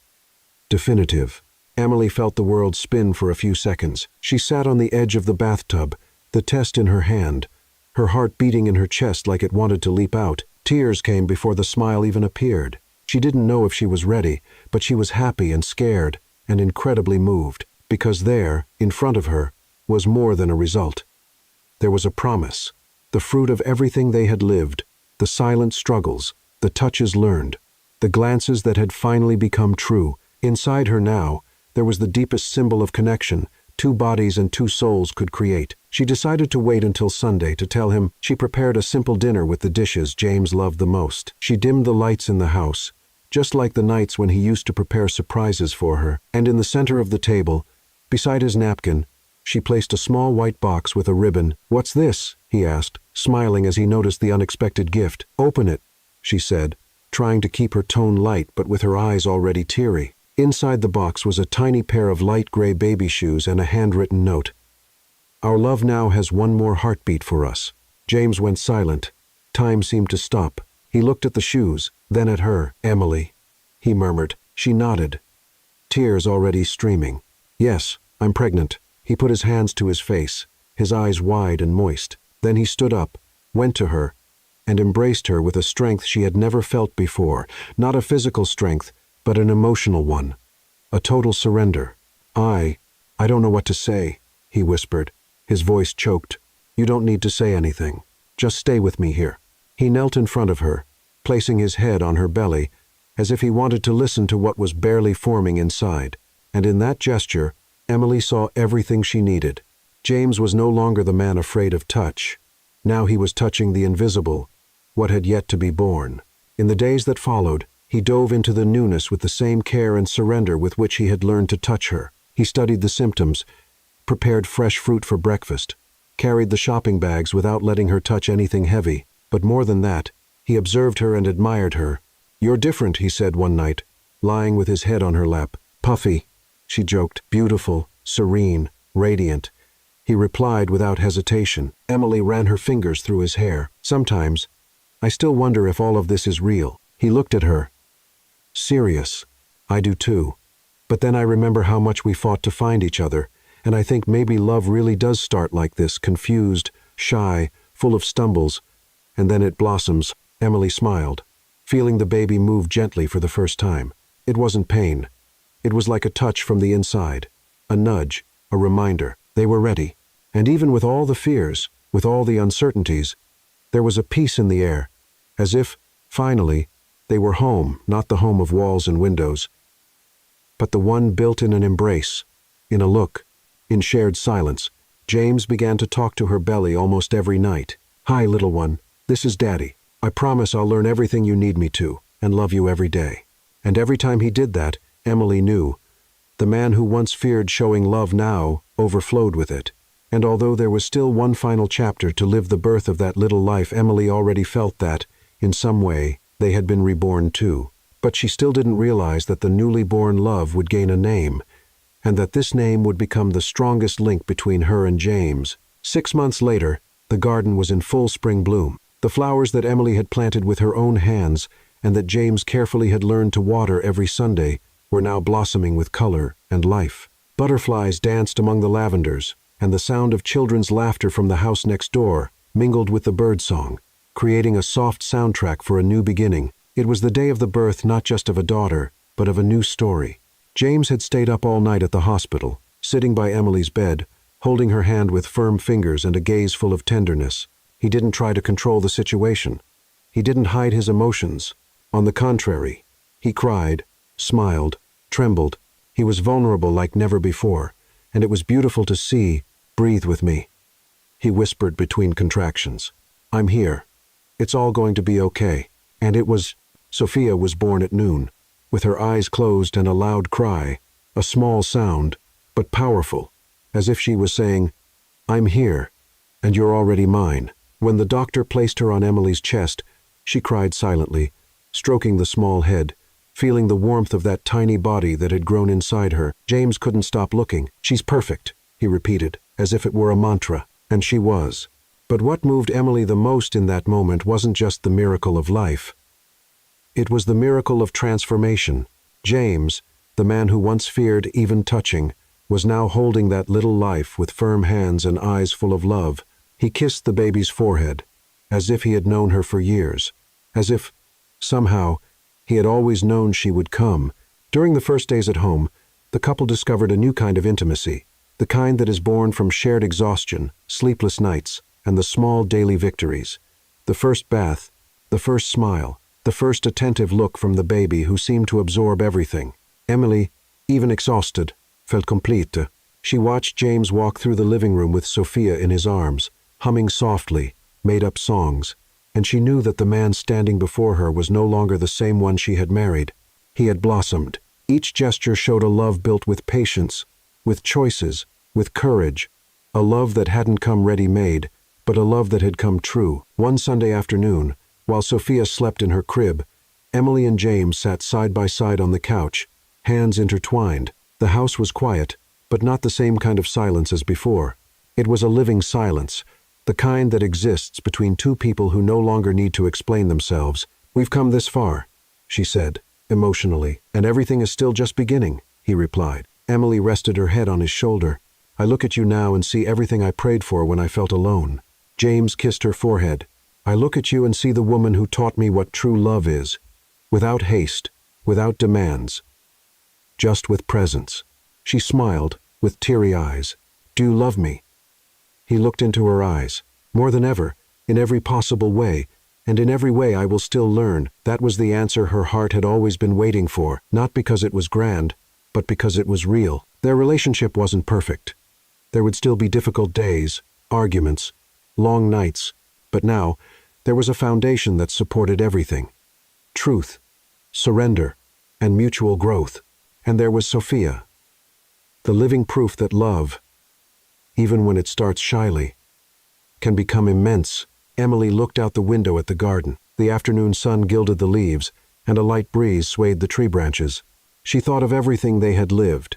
Definitive. Emily felt the world spin for a few seconds. She sat on the edge of the bathtub, the test in her hand, her heart beating in her chest like it wanted to leap out. Tears came before the smile even appeared. She didn't know if she was ready, but she was happy and scared and incredibly moved, because there, in front of her, was more than a result. There was a promise, the fruit of everything they had lived, the silent struggles, the touches learned, the glances that had finally become true. Inside her now, there was the deepest symbol of connection 2 bodies and 2 souls could create. She decided to wait until Sunday to tell him. She prepared a simple dinner with the dishes James loved the most. She dimmed the lights in the house, just like the nights when he used to prepare surprises for her, and in the center of the table, beside his napkin, she placed a small white box with a ribbon. "What's this?" he asked, smiling as he noticed the unexpected gift. "Open it," she said, trying to keep her tone light but with her eyes already teary. Inside the box was a tiny pair of light gray baby shoes and a handwritten note. "Our love now has one more heartbeat for us." James went silent. Time seemed to stop. He looked at the shoes, then at her. "Emily," he murmured. She nodded, tears already streaming. "Yes, I'm pregnant." He put his hands to his face, his eyes wide and moist. Then he stood up, went to her, and embraced her with a strength she had never felt before. Not a physical strength, but an emotional one. A total surrender. I don't know what to say," he whispered, his voice choked. "You don't need to say anything. Just stay with me here." He knelt in front of her, placing his head on her belly, as if he wanted to listen to what was barely forming inside. And in that gesture, Emily saw everything she needed. James was no longer the man afraid of touch. Now he was touching the invisible, what had yet to be born. In the days that followed, he dove into the newness with the same care and surrender with which he had learned to touch her. He studied the symptoms, prepared fresh fruit for breakfast, carried the shopping bags without letting her touch anything heavy. But more than that, he observed her and admired her. "You're different," he said one night, lying with his head on her lap. "Puffy," she joked. "Beautiful, serene, radiant." He replied without hesitation. Emily ran her fingers through his hair. "Sometimes, I still wonder if all of this is real." He looked at her. "Serious. I do too. But then I remember how much we fought to find each other, and I think maybe love really does start like this, confused, shy, full of stumbles, and then it blossoms." Emily smiled, feeling the baby move gently for the first time. It wasn't pain. It was like a touch from the inside, a nudge, a reminder. They were ready. And even with all the fears, with all the uncertainties, there was a peace in the air, as if, finally, they were home, not the home of walls and windows, but the one built in an embrace, in a look, in shared silence. James began to talk to her belly almost every night. "Hi, little one. This is Daddy. I promise I'll learn everything you need me to, and love you every day." And every time he did that, Emily knew. The man who once feared showing love now overflowed with it. And although there was still one final chapter to live the birth of that little life, Emily already felt that, in some way, they had been reborn too. But she still didn't realize that the newly born love would gain a name, and that this name would become the strongest link between her and James. 6 months later, the garden was in full spring bloom. The flowers that Emily had planted with her own hands and that James carefully had learned to water every Sunday were now blossoming with color and life. Butterflies danced among the lavenders, and the sound of children's laughter from the house next door mingled with the birdsong, creating a soft soundtrack for a new beginning. It was the day of the birth not just of a daughter, but of a new story. James had stayed up all night at the hospital, sitting by Emily's bed, holding her hand with firm fingers and a gaze full of tenderness. He didn't try to control the situation. He didn't hide his emotions. On the contrary, he cried, smiled, trembled. He was vulnerable like never before, and it was beautiful to see. Breathe with me, he whispered between contractions. I'm here. It's all going to be okay. And it was. Sophia was born at noon, with her eyes closed and a loud cry, a small sound, but powerful, as if she was saying, I'm here, and you're already mine. When the doctor placed her on Emily's chest, she cried silently, stroking the small head, feeling the warmth of that tiny body that had grown inside her. James couldn't stop looking. She's perfect, he repeated, as if it were a mantra, and she was. But what moved Emily the most in that moment wasn't just the miracle of life. It was the miracle of transformation. James, the man who once feared even touching, was now holding that little life with firm hands and eyes full of love. He kissed the baby's forehead, as if he had known her for years, as if, somehow, he had always known she would come. During the first days at home, the couple discovered a new kind of intimacy, the kind that is born from shared exhaustion, sleepless nights, and the small daily victories. The first bath, the first smile, the first attentive look from the baby who seemed to absorb everything. Emily, even exhausted, felt complete. She watched James walk through the living room with Sophia in his arms, humming softly, made-up songs, and she knew that the man standing before her was no longer the same one she had married. He had blossomed. Each gesture showed a love built with patience, with choices, with courage, a love that hadn't come ready-made, but a love that had come true. One Sunday afternoon, while Sophia slept in her crib, Emily and James sat side by side on the couch, hands intertwined. The house was quiet, but not the same kind of silence as before. It was a living silence, the kind that exists between two people who no longer need to explain themselves. We've come this far, she said, emotionally, and everything is still just beginning, he replied. Emily rested her head on his shoulder. I look at you now and see everything I prayed for when I felt alone. James kissed her forehead. I look at you and see the woman who taught me what true love is, without haste, without demands, just with presence. She smiled, with teary eyes. Do you love me? He looked into her eyes. More than ever, in every possible way, and in every way I will still learn. That was the answer her heart had always been waiting for, not because it was grand, but because it was real. Their relationship wasn't perfect. There would still be difficult days, arguments, long nights, but now, there was a foundation that supported everything. Truth, surrender, and mutual growth. And there was Sophia, the living proof that love, even when it starts shyly, can become immense. Emily looked out the window at the garden. The afternoon sun gilded the leaves, and a light breeze swayed the tree branches. She thought of everything they had lived,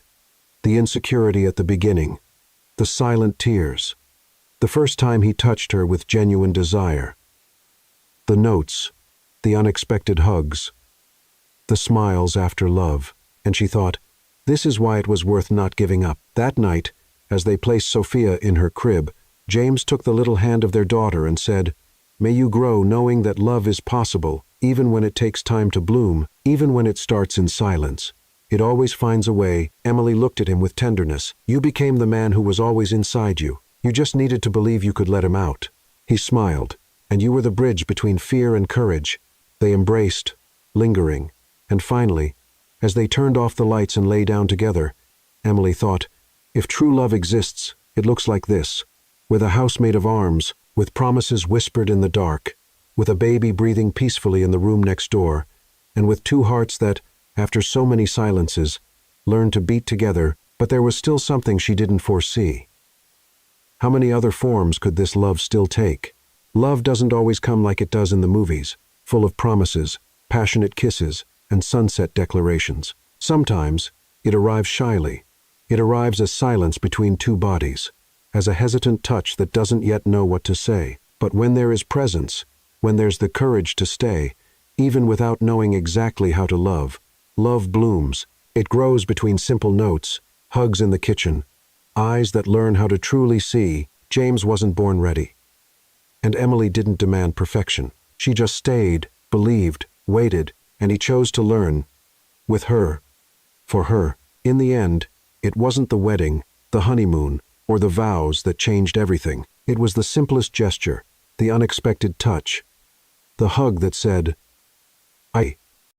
the insecurity at the beginning, the silent tears, the first time he touched her with genuine desire, the notes, the unexpected hugs, the smiles after love, and she thought, this is why it was worth not giving up. That night, as they placed Sophia in her crib, James took the little hand of their daughter and said, May you grow knowing that love is possible, even when it takes time to bloom, even when it starts in silence. It always finds a way. Emily looked at him with tenderness. You became the man who was always inside you. You just needed to believe you could let him out. He smiled, and you were the bridge between fear and courage. They embraced, lingering, and finally, as they turned off the lights and lay down together, Emily thought, if true love exists, it looks like this, with a house made of arms, with promises whispered in the dark, with a baby breathing peacefully in the room next door, and with two hearts that, after so many silences, learned to beat together, but there was still something she didn't foresee. How many other forms could this love still take? Love doesn't always come like it does in the movies, full of promises, passionate kisses, and sunset declarations. Sometimes, it arrives shyly. It arrives as silence between two bodies, as a hesitant touch that doesn't yet know what to say. But when there is presence, when there's the courage to stay, even without knowing exactly how to love, love blooms. It grows between simple notes, hugs in the kitchen, eyes that learn how to truly see. James wasn't born ready. And Emily didn't demand perfection. She just stayed, believed, waited, and he chose to learn. With her. For her. In the end, it wasn't the wedding, the honeymoon, or the vows that changed everything. It was the simplest gesture, the unexpected touch, the hug that said, "I